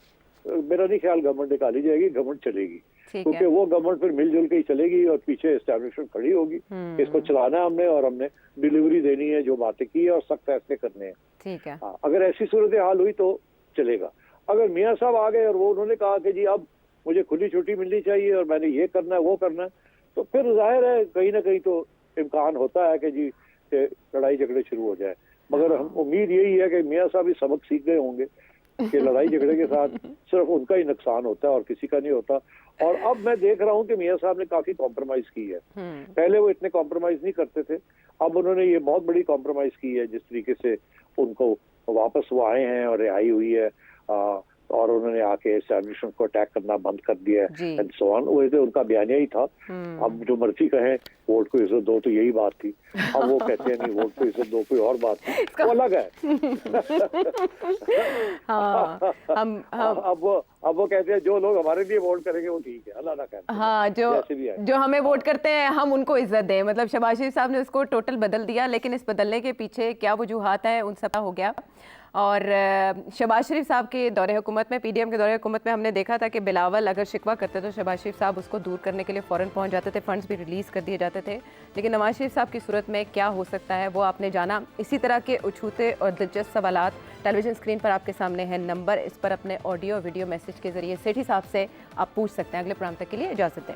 मेरा नहीं ख्याल गवर्नमेंट निकाली जाएगी, गवर्नमेंट चलेगी, क्योंकि वो गवर्नमेंट फिर मिलजुल के ही चलेगी और पीछे एस्टेब्लिशमेंट खड़ी होगी। इसको चलाना है हमने, और हमने डिलीवरी देनी है, जो बातें की है, और सख्त फैसले करने हैं। ठीक है। अगर ऐसी सूरत हाल हुई तो चलेगा। अगर मियां साहब आ गए और वो उन्होंने कहा कि जी अब मुझे खुली छुट्टी मिलनी चाहिए और मैंने ये करना है वो करना है, तो फिर जाहिर है कहीं ना कहीं तो इम्कान होता है कि जी लड़ाई झगड़े शुरू हो जाए। मगर हम उम्मीद यही है कि मियां साहब भी सबक सीख गए होंगे कि लड़ाई झगड़े के साथ सिर्फ उनका ही नुकसान होता है और किसी का नहीं होता। और अब मैं देख रहा हूँ कि मियां साहब ने काफी कॉम्प्रोमाइज की है। पहले वो इतने कॉम्प्रोमाइज नहीं करते थे, अब उन्होंने ये बहुत बड़ी कॉम्प्रोमाइज की है, जिस तरीके से उनको वापस वो आए हैं और रिहाई हुई है, और उन्होंने आके एस्टेब्लिशमेंट को अटैक करना बंद कर दिया है एंड सो ऑन। वैसे उनका बयानिया ही था। अब जो मर्जी कहें वोट को इज्जत दो, तो यही बात थी। अब वो कहते हैं नहीं वोट को इज्जत दो, कोई और बात थी, वो अलग है। अब वो कहते हैं जो लोग हमारे लिए वोट करेंगे वो ठीक है, अल्लाह ना कहते। हाँ, जो हमें वोट करते हैं हम उनको इज्जत दें, मतलब शहबाज शरीफ साहब ने उसको टोटल बदल दिया। लेकिन इस बदलने के पीछे क्या वजूहात है उन सब हो गया। और शहबाज शरीफ साहब के दौरे हुकूमत में, पीडीएम के दौरे हुकूमत में हमने देखा था कि बिलावल अगर शिकवा करते तो शहबाज शरीफ साहब उसको दूर करने के लिए फ़ौरन पहुंच जाते थे, फंड्स भी रिलीज़ कर दिए जाते थे। लेकिन नवाज शरीफ साहब की सूरत में क्या हो सकता है वो आपने जाना। इसी तरह के उछूते और दिलचस्प सवालात टेलीविजन स्क्रीन पर आपके सामने है नंबर, इस पर अपने ऑडियो वीडियो मैसेज के जरिए सेठी साहब से आप पूछ सकते हैं। अगले प्रोग्राम तक के लिए इजाज़त दें।